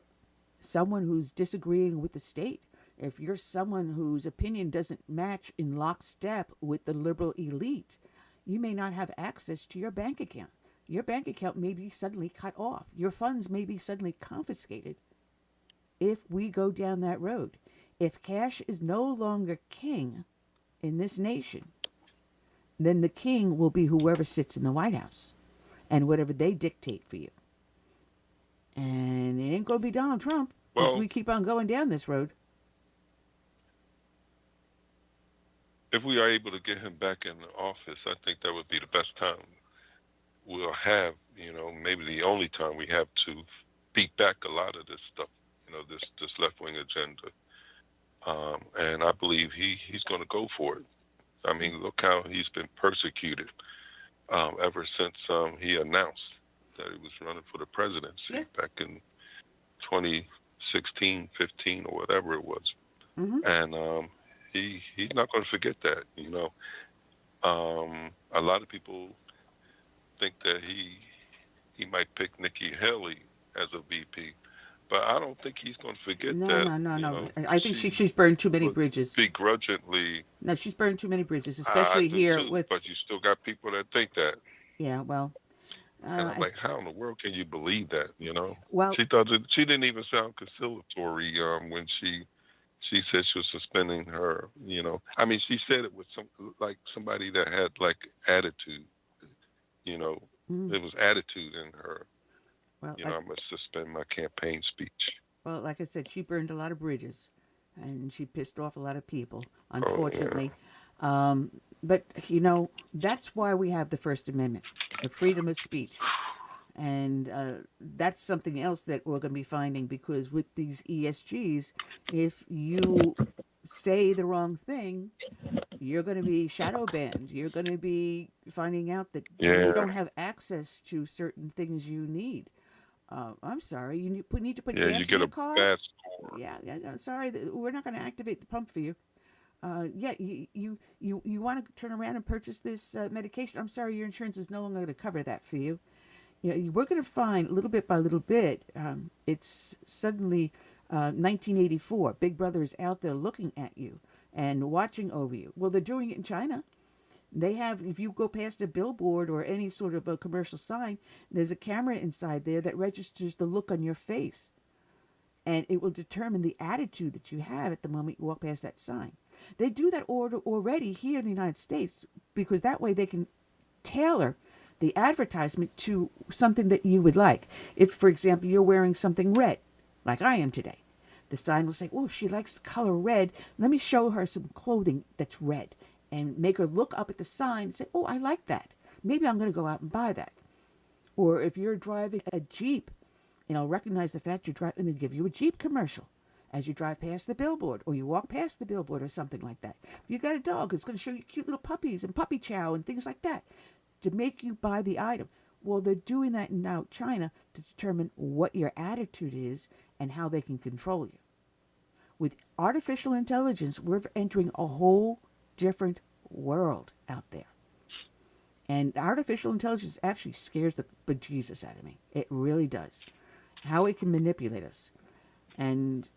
someone who's disagreeing with the state, if you're someone whose opinion doesn't match in lockstep with the liberal elite, you may not have access to your bank account. Your bank account may be suddenly cut off. Your funds may be suddenly confiscated if we go down that road. If cash is no longer king in this nation, then the king will be whoever sits in the White House and whatever they dictate for you. And it ain't going to be Donald Trump if we keep on going down this road. If we are able to get him back in the office, I think that would be the best time we'll have, maybe the only time we have to beat back a lot of this stuff, this left-wing agenda. And I believe he's going to go for it. I mean, look how he's been persecuted ever since he announced that he was running for the presidency back in 2016. 16, 15, or whatever it was. Mm-hmm. And he's not going to forget that, you know. A lot of people think that he might pick Nikki Haley as a VP, but I don't think he's going to forget that. No. I think she's burned too many bridges. Begrudgingly. No, she's burned too many bridges, especially here too, with. But you still got people that think that. Yeah, well. And I'm like, how in the world can you believe that? You know. Well, she didn't even sound conciliatory when she said she was suspending her. You know, I mean, she said it with somebody that had like attitude. You know, there was attitude in her. Well, you know, I must suspend my campaign speech. Well, like I said, she burned a lot of bridges, and she pissed off a lot of people, unfortunately. Oh, yeah. But, you know, that's why we have the First Amendment, the freedom of speech. And that's something else that we're going to be finding, because with these ESGs, if you say the wrong thing, you're going to be shadow banned. You're going to be finding out that you don't have access to certain things you need. I'm sorry, you need to put gas in your car? Bad score. Yeah, I'm sorry, we're not going to activate the pump for you. You want to turn around and purchase this medication? I'm sorry, your insurance is no longer going to cover that for you. You know, we're going to find little bit by little bit. It's suddenly 1984. Big Brother is out there looking at you and watching over you. Well, they're doing it in China. They have, if you go past a billboard or any sort of a commercial sign, there's a camera inside there that registers the look on your face. And it will determine the attitude that you have at the moment you walk past that sign. They do that already here in the United States, because that way they can tailor the advertisement to something that you would like. If, for example, you're wearing something red, like I am today, the sign will say, oh, she likes the color red. Let me show her some clothing that's red, and make her look up at the sign and say, oh, I like that. Maybe I'm going to go out and buy that. Or if you're driving a Jeep, and I'll recognize the fact you're driving, and give you a Jeep commercial as you drive past the billboard, or you walk past the billboard, or something like that. If you got a dog, it's going to show you cute little puppies and puppy chow and things like that to make you buy the item. Well, they're doing that in now China to determine what your attitude is and how they can control you. With artificial intelligence, we're entering a whole different world out there. And artificial intelligence actually scares the bejesus out of me. It really does. How it can manipulate us. And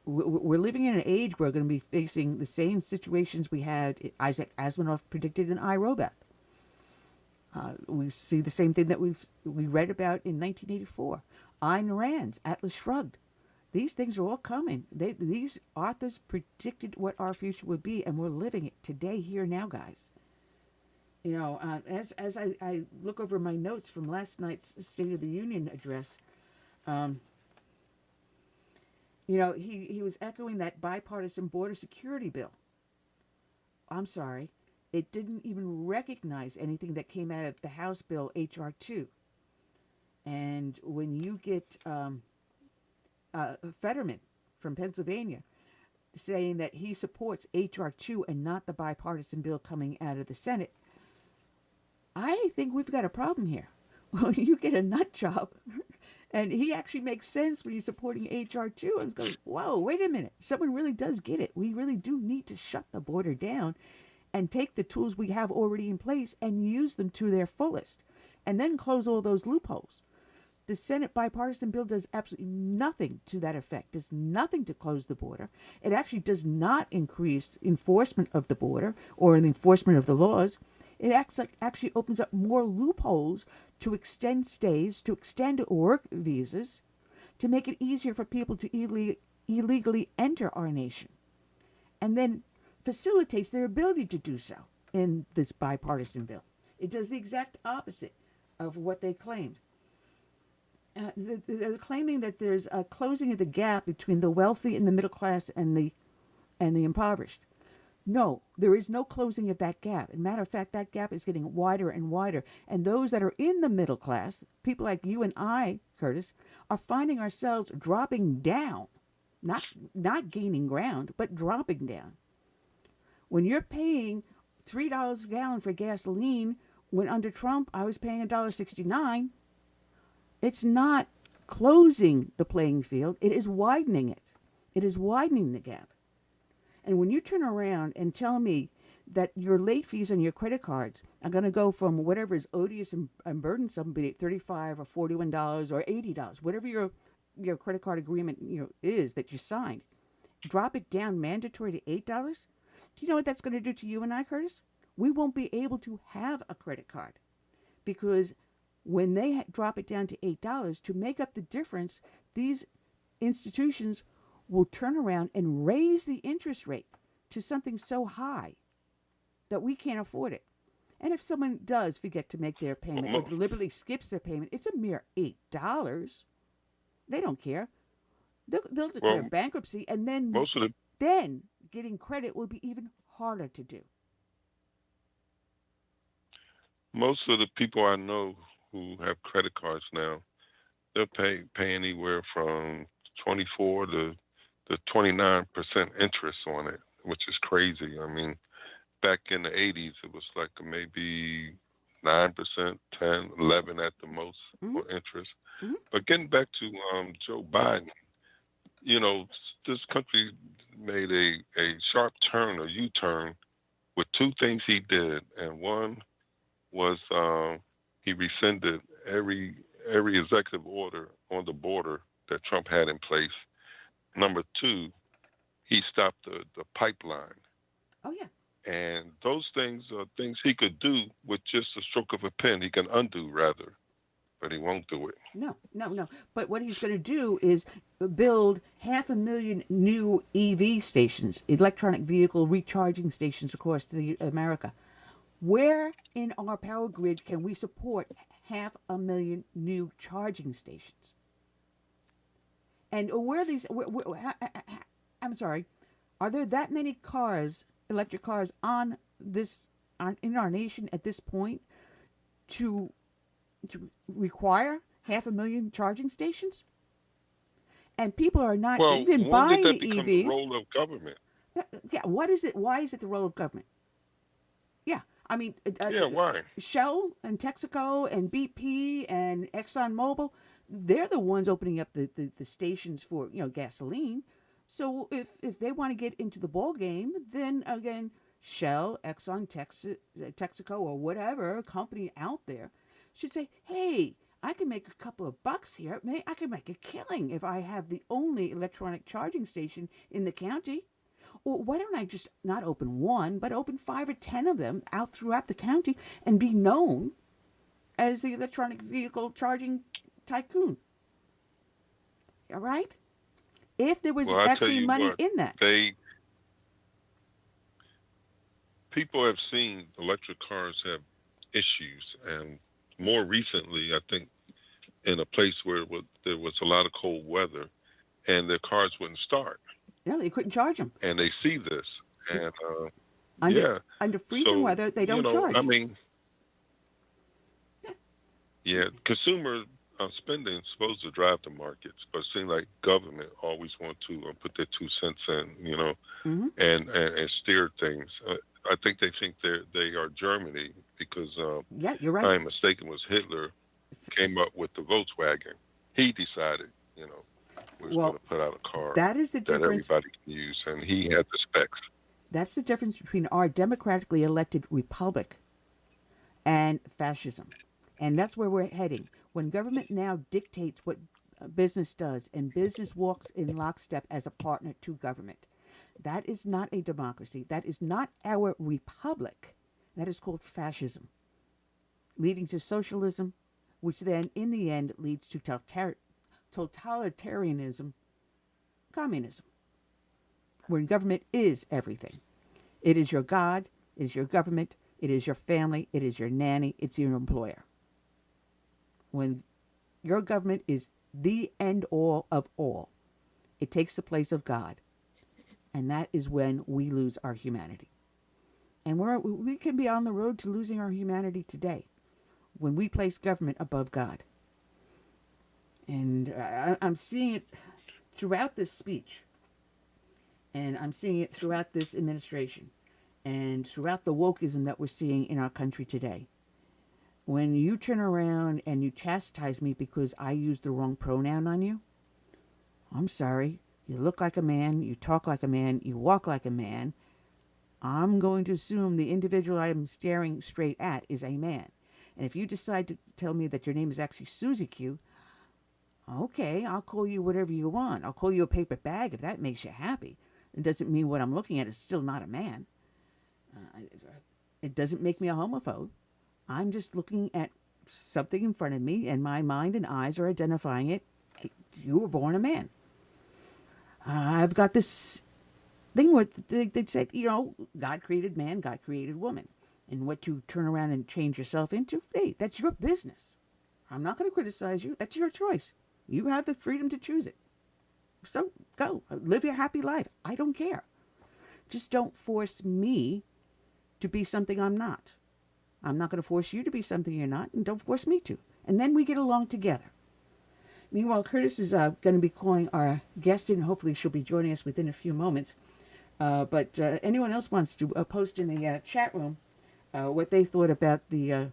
we're living in an age where we're going to be facing the same situations we had Isaac Asimov predicted in iRobot. We see the same thing that we read about in 1984. Ayn Rand's Atlas Shrugged. These things are all coming. These authors predicted what our future would be, and we're living it today, here, now, guys. You know, as I look over my notes from last night's State of the Union address, you know, he was echoing that bipartisan border security bill. I'm sorry. It didn't even recognize anything that came out of the House bill H.R. 2. And when you get Fetterman from Pennsylvania saying that he supports H.R. 2 and not the bipartisan bill coming out of the Senate, I think we've got a problem here. Well, you get a nut job, and he actually makes sense when he's supporting H.R. 2. I was going, whoa, wait a minute. Someone really does get it. We really do need to shut the border down and take the tools we have already in place and use them to their fullest, and then close all those loopholes. The Senate bipartisan bill does absolutely nothing to that effect, does nothing to close the border. It actually does not increase enforcement of the border or the enforcement of the laws. It actually opens up more loopholes to extend stays, to extend work visas, to make it easier for people to illegally enter our nation, and then facilitates their ability to do so in this bipartisan bill. It does the exact opposite of what they claimed. They're claiming that there's a closing of the gap between the wealthy and the middle class and the impoverished. No, there is no closing of that gap. As a matter of fact, that gap is getting wider and wider. And those that are in the middle class, people like you and I, Curtis, are finding ourselves dropping down. Not gaining ground, but dropping down. When you're paying $3 a gallon for gasoline, when under Trump I was paying $1.69, it's not closing the playing field. It is widening it. It is widening the gap. And when you turn around and tell me that your late fees on your credit cards are going to go from whatever is odious and burdensome, be it $35 or $41 or $80, whatever your credit card agreement is that you signed, drop it down mandatory to $8. Do you know what that's going to do to you and I, Curtis? We won't be able to have a credit card because when they drop it down to $8 to make up the difference, these institutions will turn around and raise the interest rate to something so high that we can't afford it. And if someone does forget to make their payment or deliberately skips their payment, it's a mere $8. They don't care. They'll declare bankruptcy, and then then getting credit will be even harder to do. Most of the people I know who have credit cards now, they're pay anywhere from 24 to 29% interest on it, which is crazy. I mean, back in the 80s, it was like maybe 9%, 10, 11 at the most for interest. Mm-hmm. But getting back to Joe Biden, this country made a sharp turn, a U-turn, with two things he did. And one was he rescinded every executive order on the border that Trump had in place. Number two, he stopped the pipeline. Oh, yeah. And those things are things he could do with just a stroke of a pen. He can undo, rather, but he won't do it. No. But what he's going to do is build 500,000 new EV stations, electronic vehicle recharging stations across America. Where in our power grid can we support 500,000 new charging stations? And where are these? I'm sorry. Are there that many cars, electric cars, in our nation at this point to require 500,000 charging stations? And people are not even buying the EVs. The role of government. Yeah. What is it? Why is it the role of government? Yeah. I mean, why? Shell and Texaco and BP and ExxonMobil, they're the ones opening up the stations for gasoline. So if they want to get into the ball game, then again, Shell, Exxon, Texaco, or whatever company out there should say, hey, I can make a couple of bucks here. I can make a killing if I have the only electronic charging station in the county. Or why don't I just not open one, but open 5 or 10 of them out throughout the county and be known as the electronic vehicle charging tycoon? All right? If there was actually money in that. People have seen electric cars have issues, and more recently, I think, in a place where there was a lot of cold weather, and their cars wouldn't start. Yeah, they couldn't charge them. And they see this, and under freezing weather, they don't charge. I mean, consumer spending is supposed to drive the markets, but it seems like government always want to put their 2 cents in, and steer things. I think they think they are Germany because, you're right. if I'm mistaken, was Hitler came up with the Volkswagen. He decided, was going to put out a car that is the difference that everybody can use, and he had the specs. That's the difference between our democratically elected republic and fascism. And that's where we're heading. When government now dictates what business does and business walks in lockstep as a partner to government, that is not a democracy. That is not our republic. That is called fascism, leading to socialism, which then in the end leads to totalitarianism, communism, where government is everything. It is your God, it is your government, it is your family, it is your nanny, it's your employer. When your government is the end all of all, it takes the place of God. And that is when we lose our humanity. And we can be on the road to losing our humanity today when we place government above God. And I'm seeing it throughout this speech. And I'm seeing it throughout this administration. And throughout the wokeism that we're seeing in our country today. when you turn around and you chastise me because I used the wrong pronoun on you, I'm sorry. You look like a man, you talk like a man, you walk like a man. I'm going to assume the individual I'm staring straight at is a man. And if you decide to tell me that your name is actually Susie Q, okay, I'll call you whatever you want. I'll call you a paper bag if that makes you happy. It doesn't mean what I'm looking at is still not a man. It doesn't make me a homophobe. I'm just looking at something in front of me, and my mind and eyes are identifying it. You were born a man. I've got this thing where they said, God created man, God created woman. And what you turn around and change yourself into, hey, that's your business. I'm not going to criticize you. That's your choice. You have the freedom to choose it. So go, live your happy life. I don't care. Just don't force me to be something I'm not. I'm not going to force you to be something you're not, and don't force me to. And then we get along together. Meanwhile, Curtis is going to be calling our guest in. Hopefully she'll be joining us within a few moments. But anyone else wants to post in the chat room what they thought about the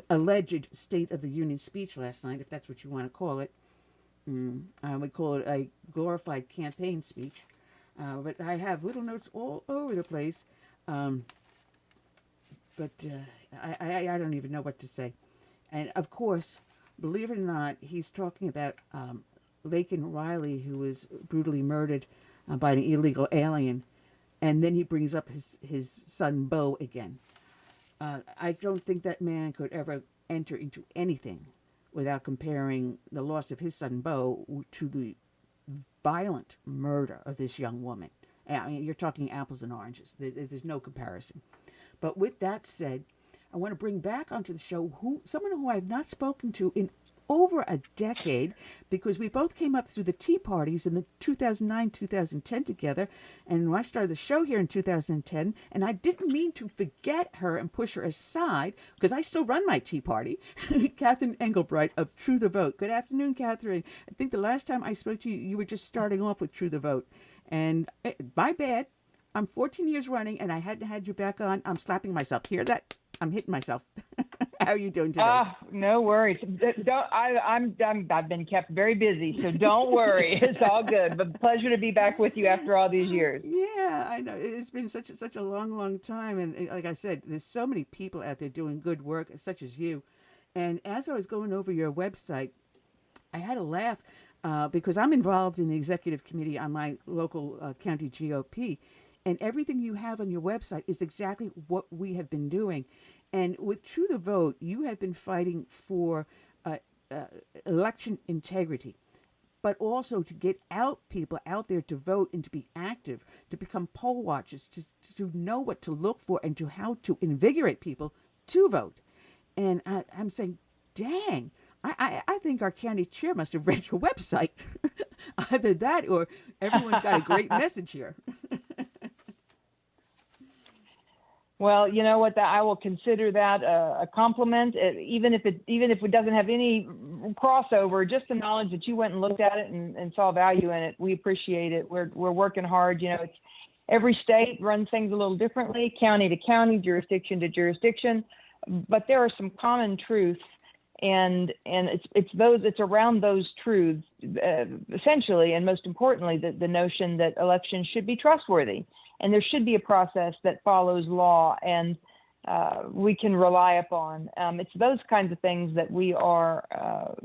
alleged State of the Union speech last night, if that's what you want to call it. We call it a glorified campaign speech. But I have little notes all over the place. But I don't even know what to say. And, of course, believe it or not, he's talking about Laken Riley, who was brutally murdered by an illegal alien. And then he brings up his son, Bo, again. I don't think that man could ever enter into anything without comparing the loss of his son, Bo, to the violent murder of this young woman. I mean, you're talking apples and oranges. There's no comparison. But with that said, I want to bring back onto the show someone who I've not spoken to in over a decade, because we both came up through the Tea Parties in the 2009-2010 together, and I started the show here in 2010, and I didn't mean to forget her and push her aside, because I still run my Tea Party. Catherine Engelbright of True the Vote. Good afternoon, Catherine. I think the last time I spoke to you, you were just starting off with True the Vote, and my bad. I'm 14 years running, and I hadn't had you back on. I'm slapping myself. Hear that? I'm hitting myself. How are you doing today? No worries. I've been kept very busy, so don't worry. It's all good. But pleasure to be back with you after all these years. Yeah, I know. It's been such a long time. And like I said, there's so many people out there doing good work, such as you. And as I was going over your website, I had a laugh because I'm involved in the executive committee on my local county GOP. And everything you have on your website is exactly what we have been doing. And with True the Vote, you have been fighting for election integrity, but also to get people out there to vote and to be active, to become poll watchers, to know what to look for and to how to invigorate people to vote. And I'm saying, dang, I think our county chair must have read your website. Either that or everyone's got a great message here. Well, you know what? I will consider that a compliment, even if it doesn't have any crossover. Just the knowledge that you went and looked at it and saw value in it, we appreciate it. We're working hard. You know, it's every state runs things a little differently, county to county, jurisdiction to jurisdiction, but there are some common truths, and it's around those truths essentially, and most importantly, the notion that elections should be trustworthy. And there should be a process that follows law and we can rely upon. It's those kinds of things that we are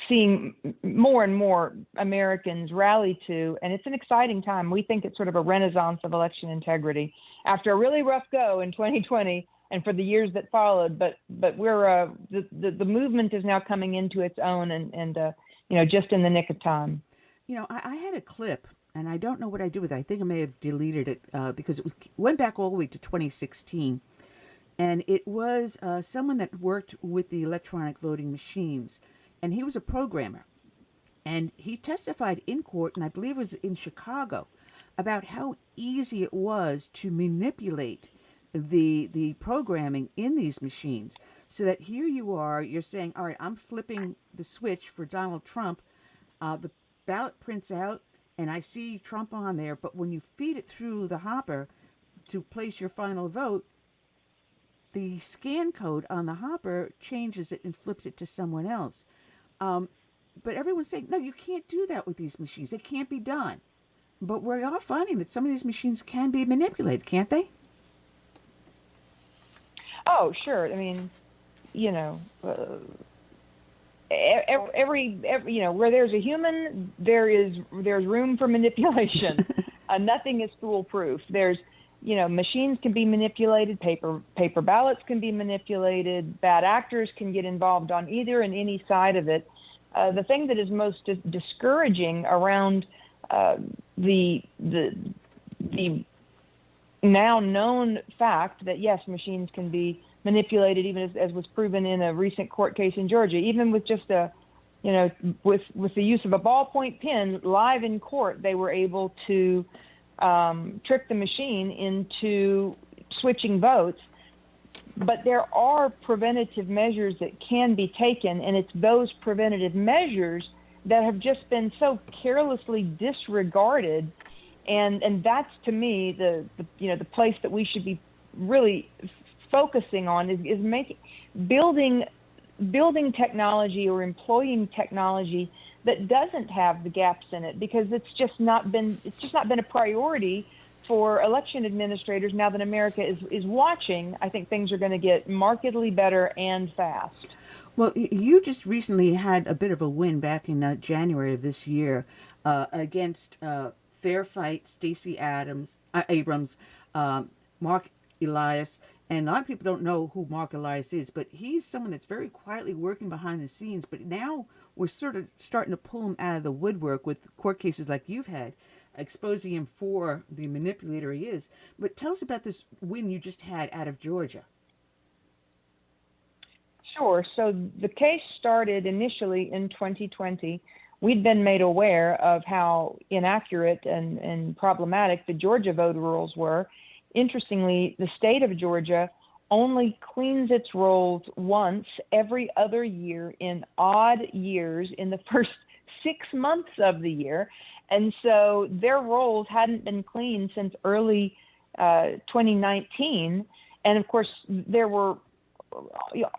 seeing more and more Americans rally to, and it's an exciting time. We think it's sort of a renaissance of election integrity after a really rough go in 2020 and for the years that followed. But we're the movement is now coming into its own and just in the nick of time. You know, I had a clip. And I don't know what I did with it. I think I may have deleted it because it went back all the way to 2016. And it was someone that worked with the electronic voting machines. And he was a programmer. And he testified in court, and I believe it was in Chicago, about how easy it was to manipulate the programming in these machines. So that here you are, you're saying, all right, I'm flipping the switch for Donald Trump. The ballot prints out. And I see Trump on there, but when you feed it through the hopper to place your final vote, the scan code on the hopper changes it and flips it to someone else. But everyone's saying, no, you can't do that with these machines. It can't be done. But we are finding that some of these machines can be manipulated, can't they? Oh, sure. I mean, every where there's a human, there's room for manipulation. Nothing is foolproof. There's, machines can be manipulated, paper ballots can be manipulated, bad actors can get involved on either and any side of it. The thing that is most discouraging around the now known fact that yes, machines can be manipulated, even as was proven in a recent court case in Georgia, even with just with the use of a ballpoint pen live in court, they were able to trick the machine into switching votes. But there are preventative measures that can be taken, and it's those preventative measures that have just been so carelessly disregarded. And that's, to me, the place that we should be really focusing on is building technology or employing technology that doesn't have the gaps in it, because it's just not been a priority for election administrators. Now that America is watching, I think things are going to get markedly better and fast. Well, you just recently had a bit of a win back in January of this year against Fair Fight, Stacey Abrams, Mark Elias. And a lot of people don't know who Mark Elias is, but he's someone that's very quietly working behind the scenes. But now we're sort of starting to pull him out of the woodwork with court cases like you've had, exposing him for the manipulator he is. But tell us about this win you just had out of Georgia. Sure. So the case started initially in 2020. We'd been made aware of how inaccurate and problematic the Georgia voter rolls were. Interestingly, the state of Georgia only cleans its rolls once every other year in odd years in the first 6 months of the year. And so their rolls hadn't been cleaned since early 2019. And of course, there were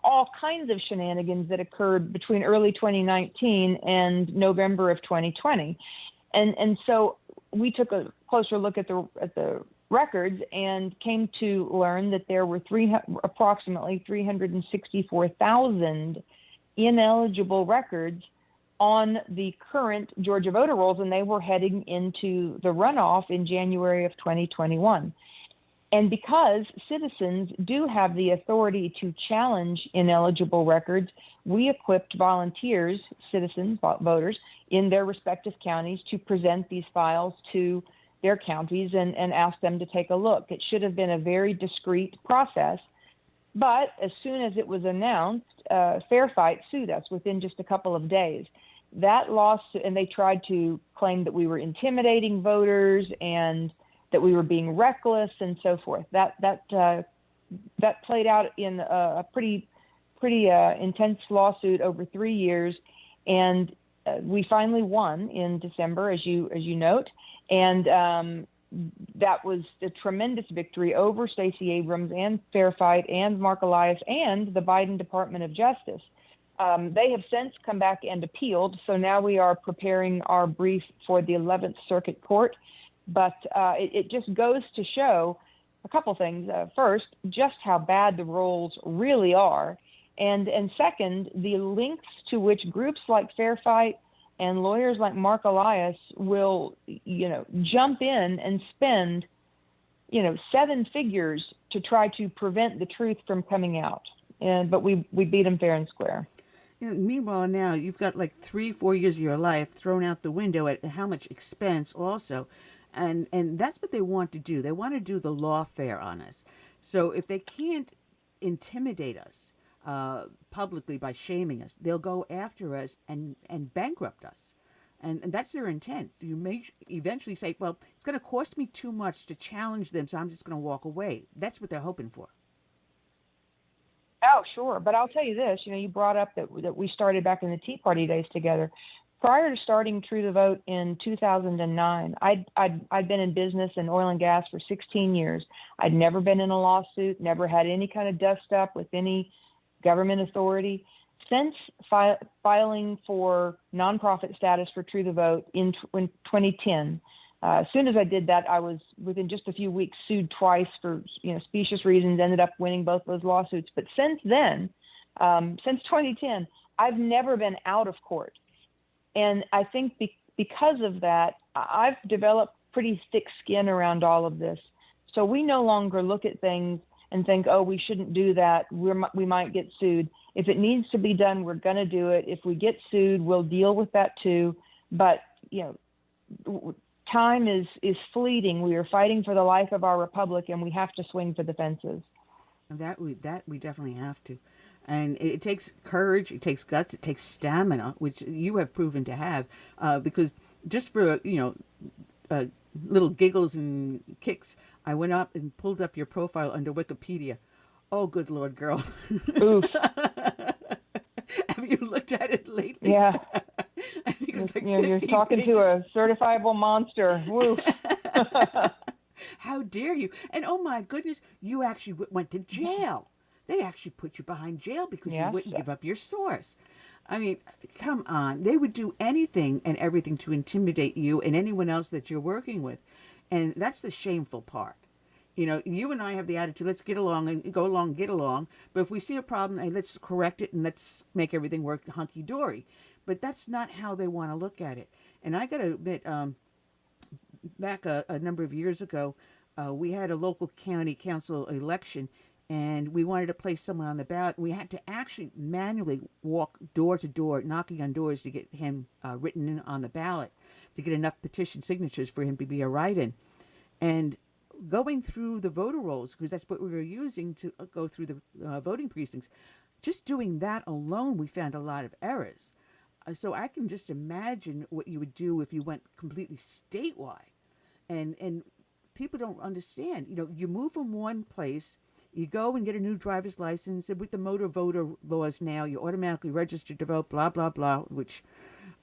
all kinds of shenanigans that occurred between early 2019 and November of 2020. And so we took a closer look at the records and came to learn that there were approximately 364,000 ineligible records on the current Georgia voter rolls, and they were heading into the runoff in January of 2021. And because citizens do have the authority to challenge ineligible records, we equipped volunteers, citizens, voters, in their respective counties to present these files to their counties and ask them to take a look. It should have been a very discreet process. But as soon as it was announced, Fair Fight sued us within just a couple of days. That lawsuit, and they tried to claim that we were intimidating voters and that we were being reckless and so forth. That played out in a pretty intense lawsuit over 3 years, and we finally won in December, as you note, and that was a tremendous victory over Stacey Abrams and Fair Fight and Mark Elias and the Biden Department of Justice. They have since come back and appealed, so now we are preparing our brief for the 11th Circuit Court. But it just goes to show a couple things. First, just how bad the rolls really are. And second, the lengths to which groups like Fair Fight and lawyers like Mark Elias will, jump in and spend, 7 figures to try to prevent the truth from coming out. But we beat them fair and square. Meanwhile, now you've got like 3-4 years of your life thrown out the window at how much expense also. And that's what they want to do. They want to do the lawfare on us. So if they can't intimidate us publicly by shaming us, they'll go after us and bankrupt us. And that's their intent. You may eventually say, well, it's going to cost me too much to challenge them, so I'm just going to walk away. That's what they're hoping for. Oh, sure. But I'll tell you this, you brought up that we started back in the Tea Party days together. prior to starting True the Vote in 2009, I'd been in business in oil and gas for 16 years. I'd never been in a lawsuit, never had any kind of dust up with any government authority. Since filing for nonprofit status for True the Vote in 2010, as soon as I did that, I was within just a few weeks sued twice for specious reasons. Ended up winning both those lawsuits. But since then, since 2010, I've never been out of court, and I think because of that, I've developed pretty thick skin around all of this. So we no longer look at things and think, oh, we shouldn't do that. We might get sued. If it needs to be done, we're going to do it. If we get sued, we'll deal with that too. But time is fleeting. We are fighting for the life of our republic, and we have to swing for the fences. That we definitely have to. And it takes courage, it takes guts, it takes stamina, which you have proven to have, because just for, little giggles and kicks, I went up and pulled up your profile under Wikipedia. Oh, good Lord, girl. Oof. Have you looked at it lately? Yeah. I think it was like you're talking pages. to a certifiable monster. Woo. How dare you? And oh my goodness, you actually went to jail. They actually put you behind jail because you wouldn't give up your source. I mean, come on. They would do anything and everything to intimidate you and anyone else that you're working with. And that's the shameful part. You and I have the attitude, let's get along and go along, get along. But if we see a problem, hey, let's correct it and let's make everything work hunky-dory. But that's not how they want to look at it. And I got to admit, back a number of years ago, we had a local county council election, and we wanted to place someone on the ballot. We had to actually manually walk door to door, knocking on doors to get him written in on the ballot, to get enough petition signatures for him to be a write-in. And going through the voter rolls, because that's what we were using to go through the voting precincts, just doing that alone, we found a lot of errors. So I can just imagine what you would do if you went completely statewide. And people don't understand. You move from one place, you go and get a new driver's license, and with the motor voter laws now, you automatically register to vote, blah, blah, blah, which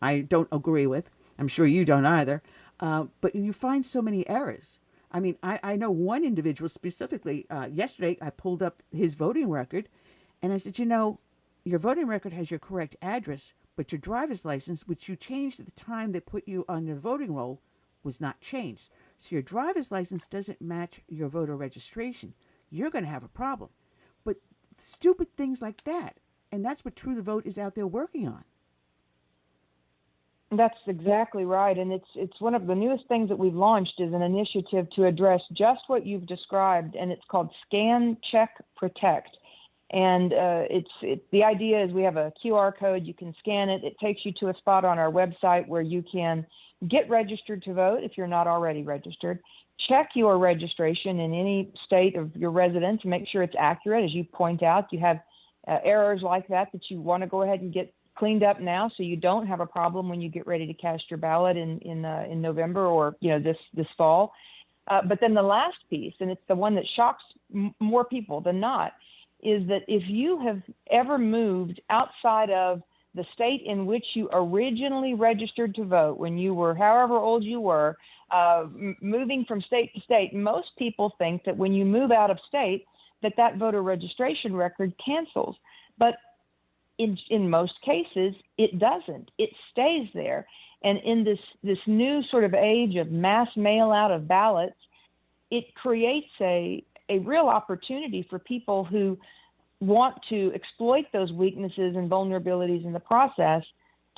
I don't agree with. I'm sure you don't either. But you find so many errors. I mean, I know one individual specifically. Yesterday, I pulled up his voting record, and I said, your voting record has your correct address, but your driver's license, which you changed at the time they put you on the voting roll, was not changed. So your driver's license doesn't match your voter registration. You're going to have a problem. But stupid things like that. And that's what True the Vote is out there working on. That's exactly right. And it's one of the newest things that we've launched is an initiative to address just what you've described. And it's called Scan, Check, Protect. And the idea is we have a QR code. You can scan it. It takes you to a spot on our website where you can get registered to vote if you're not already registered. Check your registration in any state of your residence and make sure it's accurate. As you point out, you have errors like that you want to go ahead and get cleaned up now so you don't have a problem when you get ready to cast your ballot in November or this fall. But then the last piece, and it's the one that shocks more people than not, is that if you have ever moved outside of the state in which you originally registered to vote when you were however old you were, moving from state to state, most people think that when you move out of state that voter registration record cancels. But in most cases, it doesn't. It stays there. And in this new sort of age of mass mail out of ballots, it creates a real opportunity for people who want to exploit those weaknesses and vulnerabilities in the process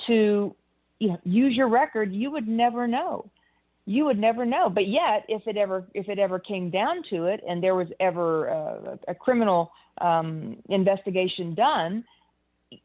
to use your record. You would never know. But yet, if it ever came down to it and there was ever a criminal investigation done,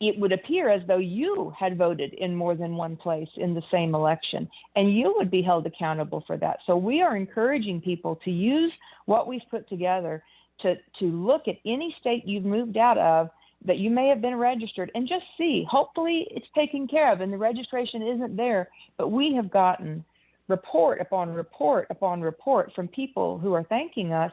it would appear as though you had voted in more than one place in the same election, and you would be held accountable for that. So we are encouraging people to use what we've put together to look at any state you've moved out of that you may have been registered and just see. Hopefully it's taken care of and the registration isn't there, but we have gotten report upon report upon report from people who are thanking us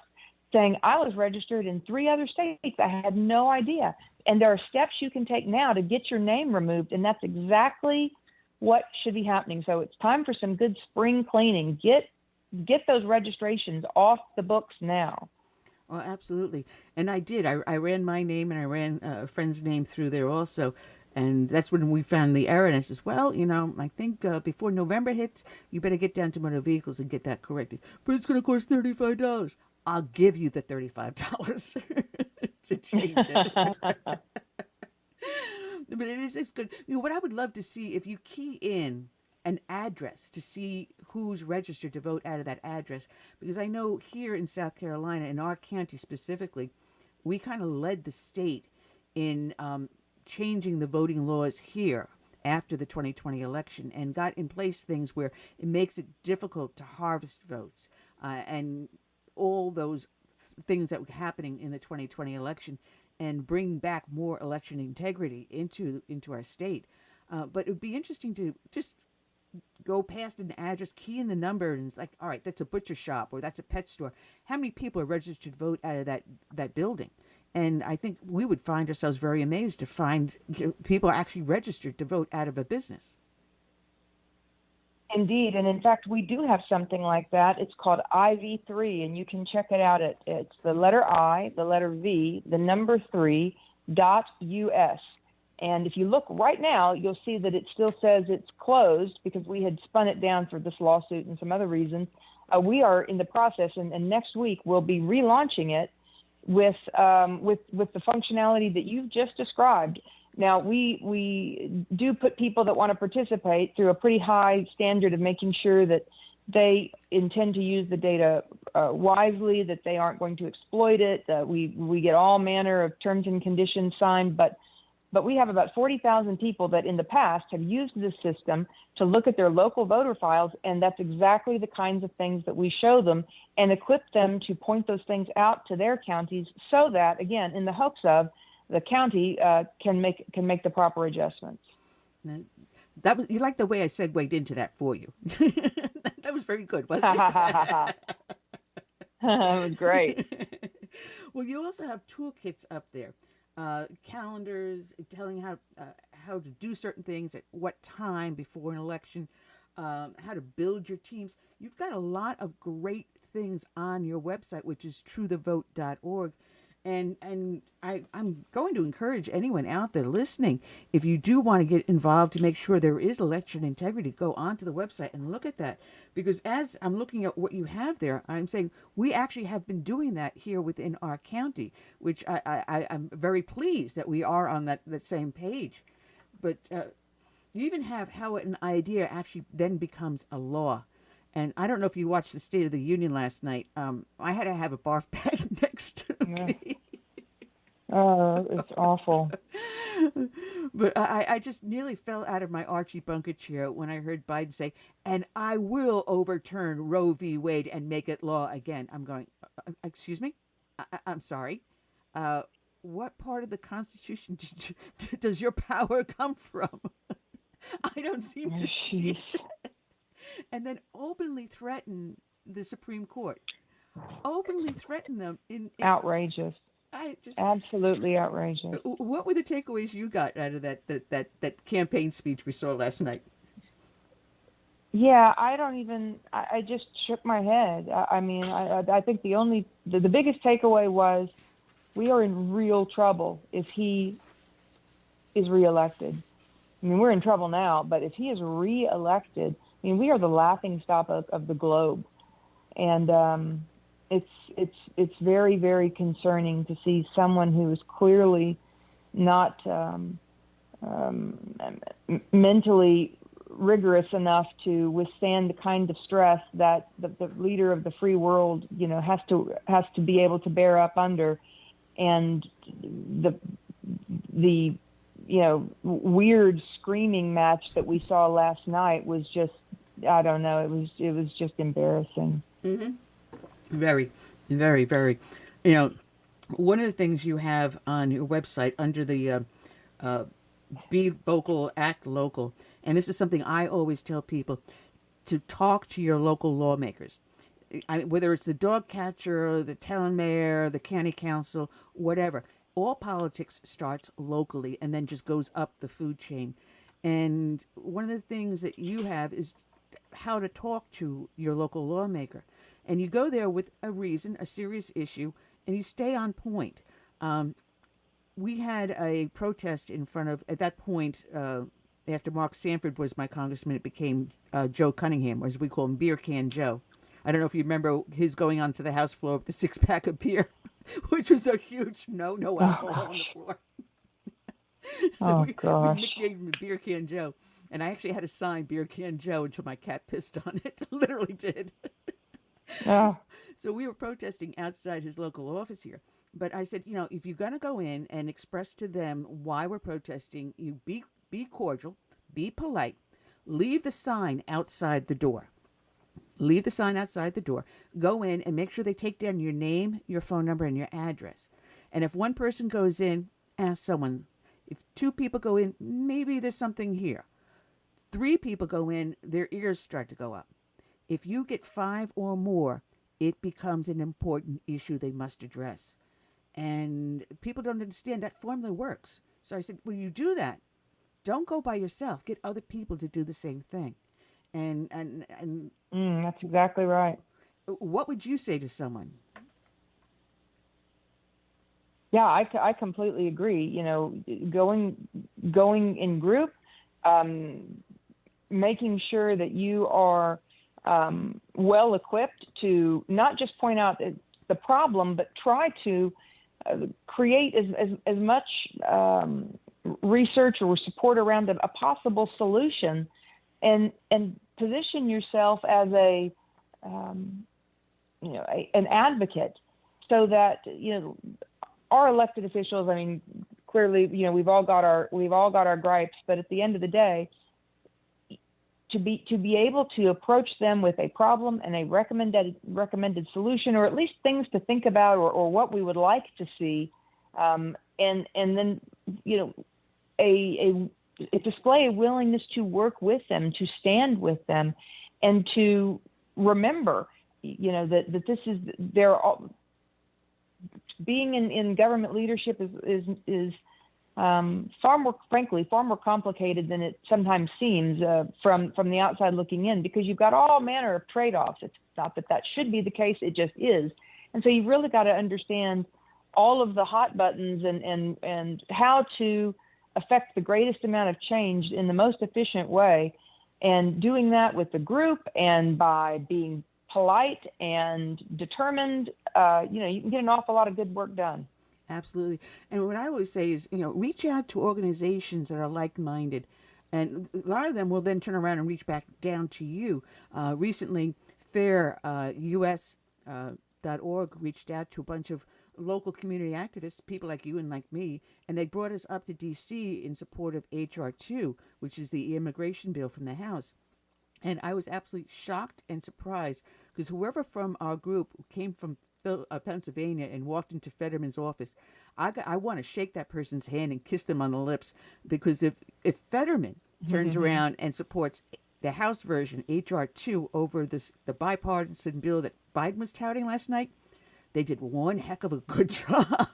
saying, I was registered in 3 other states. I had no idea. And there are steps you can take now to get your name removed. And that's exactly what should be happening. So it's time for some good spring cleaning. Get those registrations off the books now. Oh, absolutely. And I did. I ran my name and I ran a friend's name through there also. And that's when we found the error. And I says, well, I think before November hits, you better get down to motor vehicles and get that corrected. But it's going to cost $35. I'll give you the $35 to change it. But it's good. What I would love to see, if you key in an address to see who's registered to vote out of that address, because I know here in South Carolina, in our county specifically, we kind of led the state in changing the voting laws here after the 2020 election and got in place things where it makes it difficult to harvest votes and all those things that were happening in the 2020 election, and bring back more election integrity into our state. But it would be interesting to just go past an address, key in the number, and it's like, all right, that's a butcher shop or that's a pet store. How many people are registered to vote out of that building? And I think we would find ourselves very amazed to find people actually registered to vote out of a business. Indeed, and in fact, we do have something like that. It's called IV3, and you can check it out. It's the letter I, the letter V, the number 3.us. And if you look right now, you'll see that it still says it's closed because we had spun it down for this lawsuit and some other reasons. We are in the process, and next week we'll be relaunching it with the functionality that you've just described. Now, we do put people that want to participate through a pretty high standard of making sure that they intend to use the data wisely, that they aren't going to exploit it. We get all manner of terms and conditions signed, but we have about 40,000 people that in the past have used this system to look at their local voter files, and that's exactly the kinds of things that we show them and equip them to point those things out to their counties so that, again, in the hopes of the county can make the proper adjustments. That was, you like the way I segued into that for you. That was very good, wasn't it? That was great. Well, you also have toolkits up there, calendars telling how to do certain things at what time before an election, how to build your teams. You've got a lot of great things on your website, which is truethevote.org. And I'm going to encourage anyone out there listening, if you do want to get involved to make sure there is election integrity, go onto the website and look at that. Because as I'm looking at what you have there, I'm saying we actually have been doing that here within our county, which I'm very pleased that we are on that same page. But you even have how an idea actually then becomes a law. And I don't know if you watched the State of the Union last night. I had to have a barf bag next to me. Oh, it's awful. But I just nearly fell out of my Archie Bunker chair when I heard Biden say, and I will overturn Roe v. Wade and make it law again. I'm going, excuse me? I'm sorry. What part of the Constitution does your power come from? I don't seem to see it. And then openly threaten the Supreme Court. Openly threaten them in outrageous. Absolutely outrageous. What were the takeaways you got out of that campaign speech we saw last night? Yeah, I just shook my head. I think the biggest takeaway was we are in real trouble if he is reelected. I mean, we're in trouble now, but if he is reelected, I mean, we are the laughingstock of the globe, and it's very, very concerning to see someone who is clearly not mentally rigorous enough to withstand the kind of stress that the leader of the free world, has to be able to bear up under, and the weird screaming match that we saw last night was just, I don't know, it was just embarrassing. Mm-hmm. Very, very, very. One of the things you have on your website under the Be Vocal, Act Local, and this is something I always tell people, to talk to your local lawmakers. Whether it's the dog catcher, the town mayor, the county council, whatever. All politics starts locally and then just goes up the food chain. And one of the things that you have is how to talk to your local lawmaker. And you go there with a reason, a serious issue, and you stay on point. We had a protest in front of, at that point, after Mark Sanford was my congressman, it became Joe Cunningham, or as we call him, Beer Can Joe. I don't know if you remember his going onto the House floor with the 6-pack of beer, which was a huge no alcohol on the floor. So we nicknamed him Beer Can Joe. And I actually had to sign Beer Can Joe until my cat pissed on it. Literally did. So we were protesting outside his local office here. But I said, if you're going to go in and express to them why we're protesting, you be cordial, be polite, leave the sign outside the door. Leave the sign outside the door. Go in and make sure they take down your name, your phone number, and your address. And if one person goes in, ask someone. If 2 people go in, maybe there's something here. 3 people go in, their ears start to go up. If you get 5 or more, it becomes an important issue they must address. And people don't understand that formula works. So I said, when you do that, don't go by yourself. Get other people to do the same thing. And that's exactly right. What would you say to someone? Yeah, I completely agree. Going in group, making sure that you are well equipped to not just point out the problem, but try to create as much research or support around a possible solution, and position yourself as an advocate, so that our elected officials. I mean, clearly, we've all got our gripes, but at the end of the day, to be able to approach them with a problem and a recommended solution, or at least things to think about, or what we would like to see, and then a display a willingness to work with them, to stand with them, and to remember that this is being in government leadership is far more complicated than it sometimes seems from the outside looking in, because you've got all manner of trade-offs. It's not that should be the case, it just is. And so you've really got to understand all of the hot buttons and how to affect the greatest amount of change in the most efficient way, and doing that with the group and by being polite and determined, you can get an awful lot of good work done. Absolutely. And what I always say is, reach out to organizations that are like-minded, and a lot of them will then turn around and reach back down to you. Recently, FairUS.org reached out to a bunch of local community activists, people like you and like me, and they brought us up to D.C. in support of H.R. 2, which is the immigration bill from the House. And I was absolutely shocked and surprised, because whoever from our group came from Pennsylvania and walked into Fetterman's office, I want to shake that person's hand and kiss them on the lips, because if Fetterman turns around and supports the House version, H.R. 2, over the bipartisan bill that Biden was touting last night, they did one heck of a good job.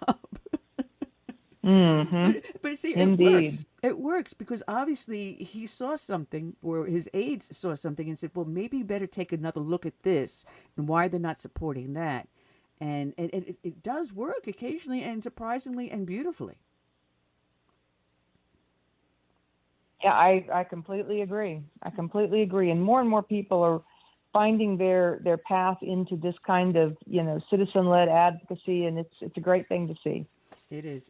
But see, it works because obviously he saw something, or his aides saw something, and said, well, maybe you better take another look at this and why they're not supporting that. And it does work occasionally, and surprisingly and beautifully. Yeah, I completely agree. And more people are finding their path into this kind of, citizen-led advocacy, and it's a great thing to see. It is.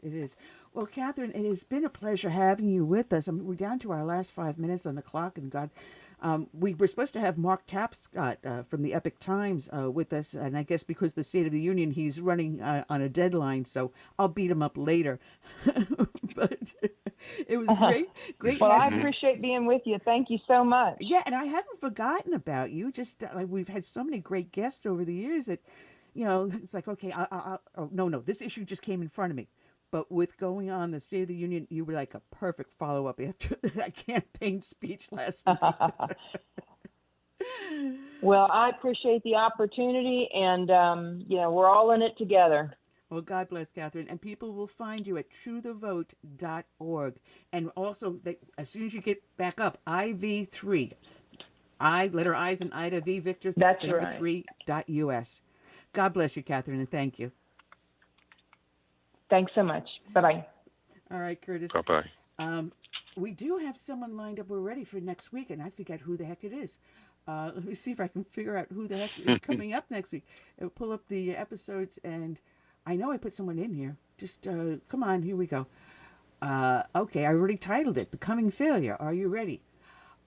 Well, Catherine, it has been a pleasure having you with us. We're down to our last 5 minutes on the clock, and God, we were supposed to have Mark Tapscott from the Epoch Times with us, and I guess because of the State of the Union, he's running on a deadline, so I'll beat him up later. But it was great. Well, I appreciate being with you. Thank you so much. Yeah, and I haven't forgotten about you. Just we've had so many great guests over the years that, it's like, okay, no, this issue just came in front of me. But with going on the State of the Union, you were like a perfect follow-up after that campaign speech last night. Well, I appreciate the opportunity, and, we're all in it together. Well, God bless, Catherine. And people will find you at truethevote.org. And also, as soon as you get back up, IV3, letter I's and Ida, V Victor, That's number right. 3.us. God bless you, Catherine, and thank you. Thanks so much. Bye-bye. All right, Curtis. Bye-bye. We do have someone lined up. We're ready for next week, and I forget who the heck it is. Let me see if I can figure out who the heck is coming up next week. I'll pull up the episodes, and I know I put someone in here. Just come on, here we go. Okay, I already titled it, Becoming Failure. Are you ready?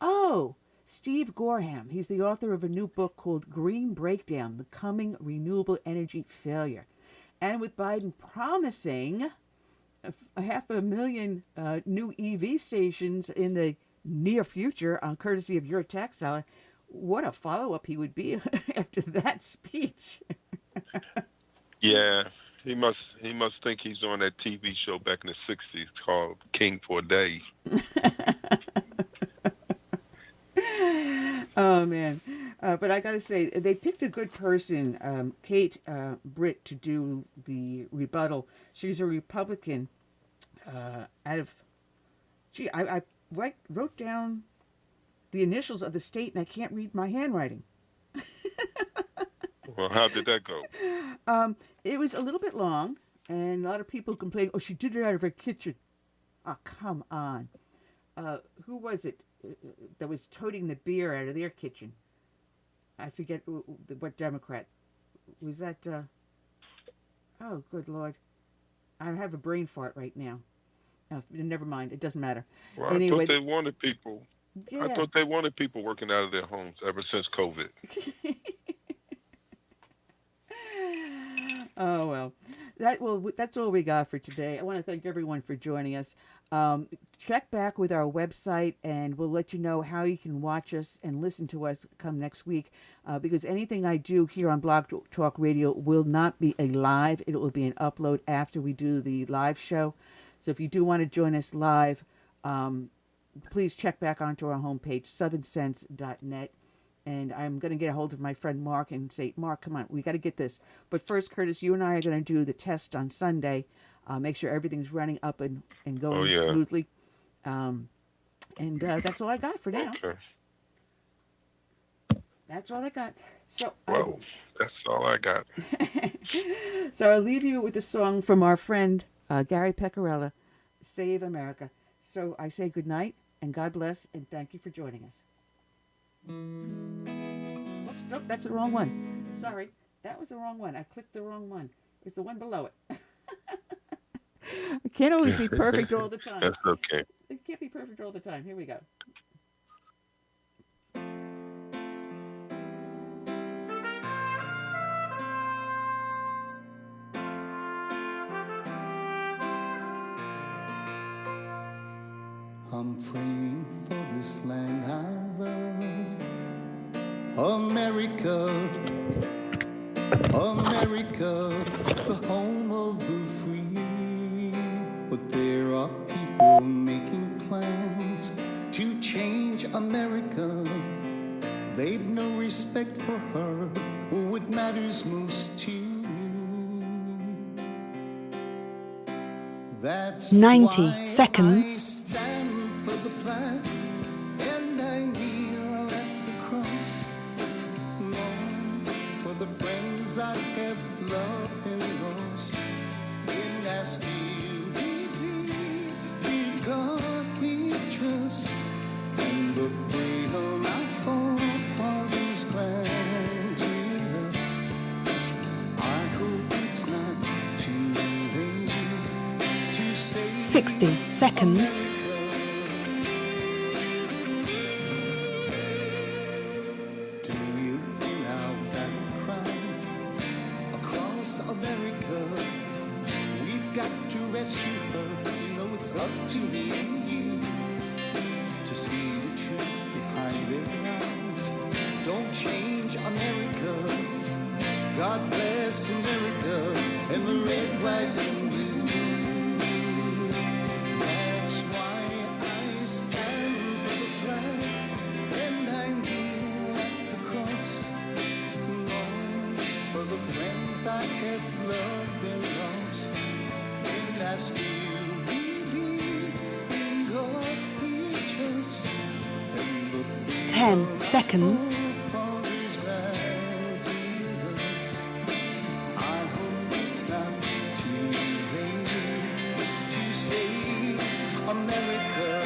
Oh, Steve Gorham. He's the author of a new book called Green Breakdown, The Coming Renewable Energy Failure. And with Biden promising 500,000 new EV stations in the near future, courtesy of your tax dollar, what a follow-up he would be after that speech. Yeah, he must think he's on that TV show back in the 60s called King for a Day. Oh, man. But I got to say, they picked a good person, Kate Britt, to do the rebuttal. She's a Republican out of... Gee, I wrote down the initials of the state, and I can't read my handwriting. Well, how did that go? It was a little bit long, and a lot of people complained, oh, she did it out of her kitchen. Oh, come on. Who was it that was toting the beer out of their kitchen? I forget what Democrat. Was that... Oh, good Lord. I have a brain fart right now. Oh, never mind. It doesn't matter. Well, anyway, I thought they wanted people... Yeah. I thought they wanted people working out of their homes ever since COVID. Oh, well. That's all we got for today. I want to thank everyone for joining us. Check back with our website, and we'll let you know how you can watch us and listen to us come next week, because anything I do here on Blog Talk Radio will not be a live. It will be an upload after we do the live show. So if you do want to join us live, please check back onto our homepage, southernsense.net. And I'm going to get a hold of my friend Mark and say, Mark, come on, we got to get this. But first, Curtis, you and I are going to do the test on Sunday. Make sure everything's running up and going smoothly. And that's all I got for now. Okay. That's all I got. So, well, that's all I got. So I'll leave you with a song from our friend Gary Pecorella, Save America. So I say good night and God bless, and thank you for joining us. Oops, nope, that's the wrong one. Sorry, that was the wrong one. I clicked the wrong one. It's the one below it. It can't always be perfect all the time. That's okay. It can't be perfect all the time. Here we go. I'm praying for this land I love, America, America, the home of the free. But there are people making plans to change America. They've no respect for her or what matters most to me. That's 90 seconds. I stand for the flag and I kneel at the cross. Long for the friends I have loved and lost. And I still believe in God we trust, and the freedom our forefathers granted us. I hope it's not too late to save 60 seconds. America. Do you hear our battle cry across America? We've got to rescue her. You know it's up to you to see the truth behind their eyes. Don't change America. God bless America and the red, white, and blue. That's why I stand for the flag and I kneel at the cross. Long for the friends I have love been lost, and I still believe in God preachers and the 10 seconds. for his righteousness. I hope it's not too late to say America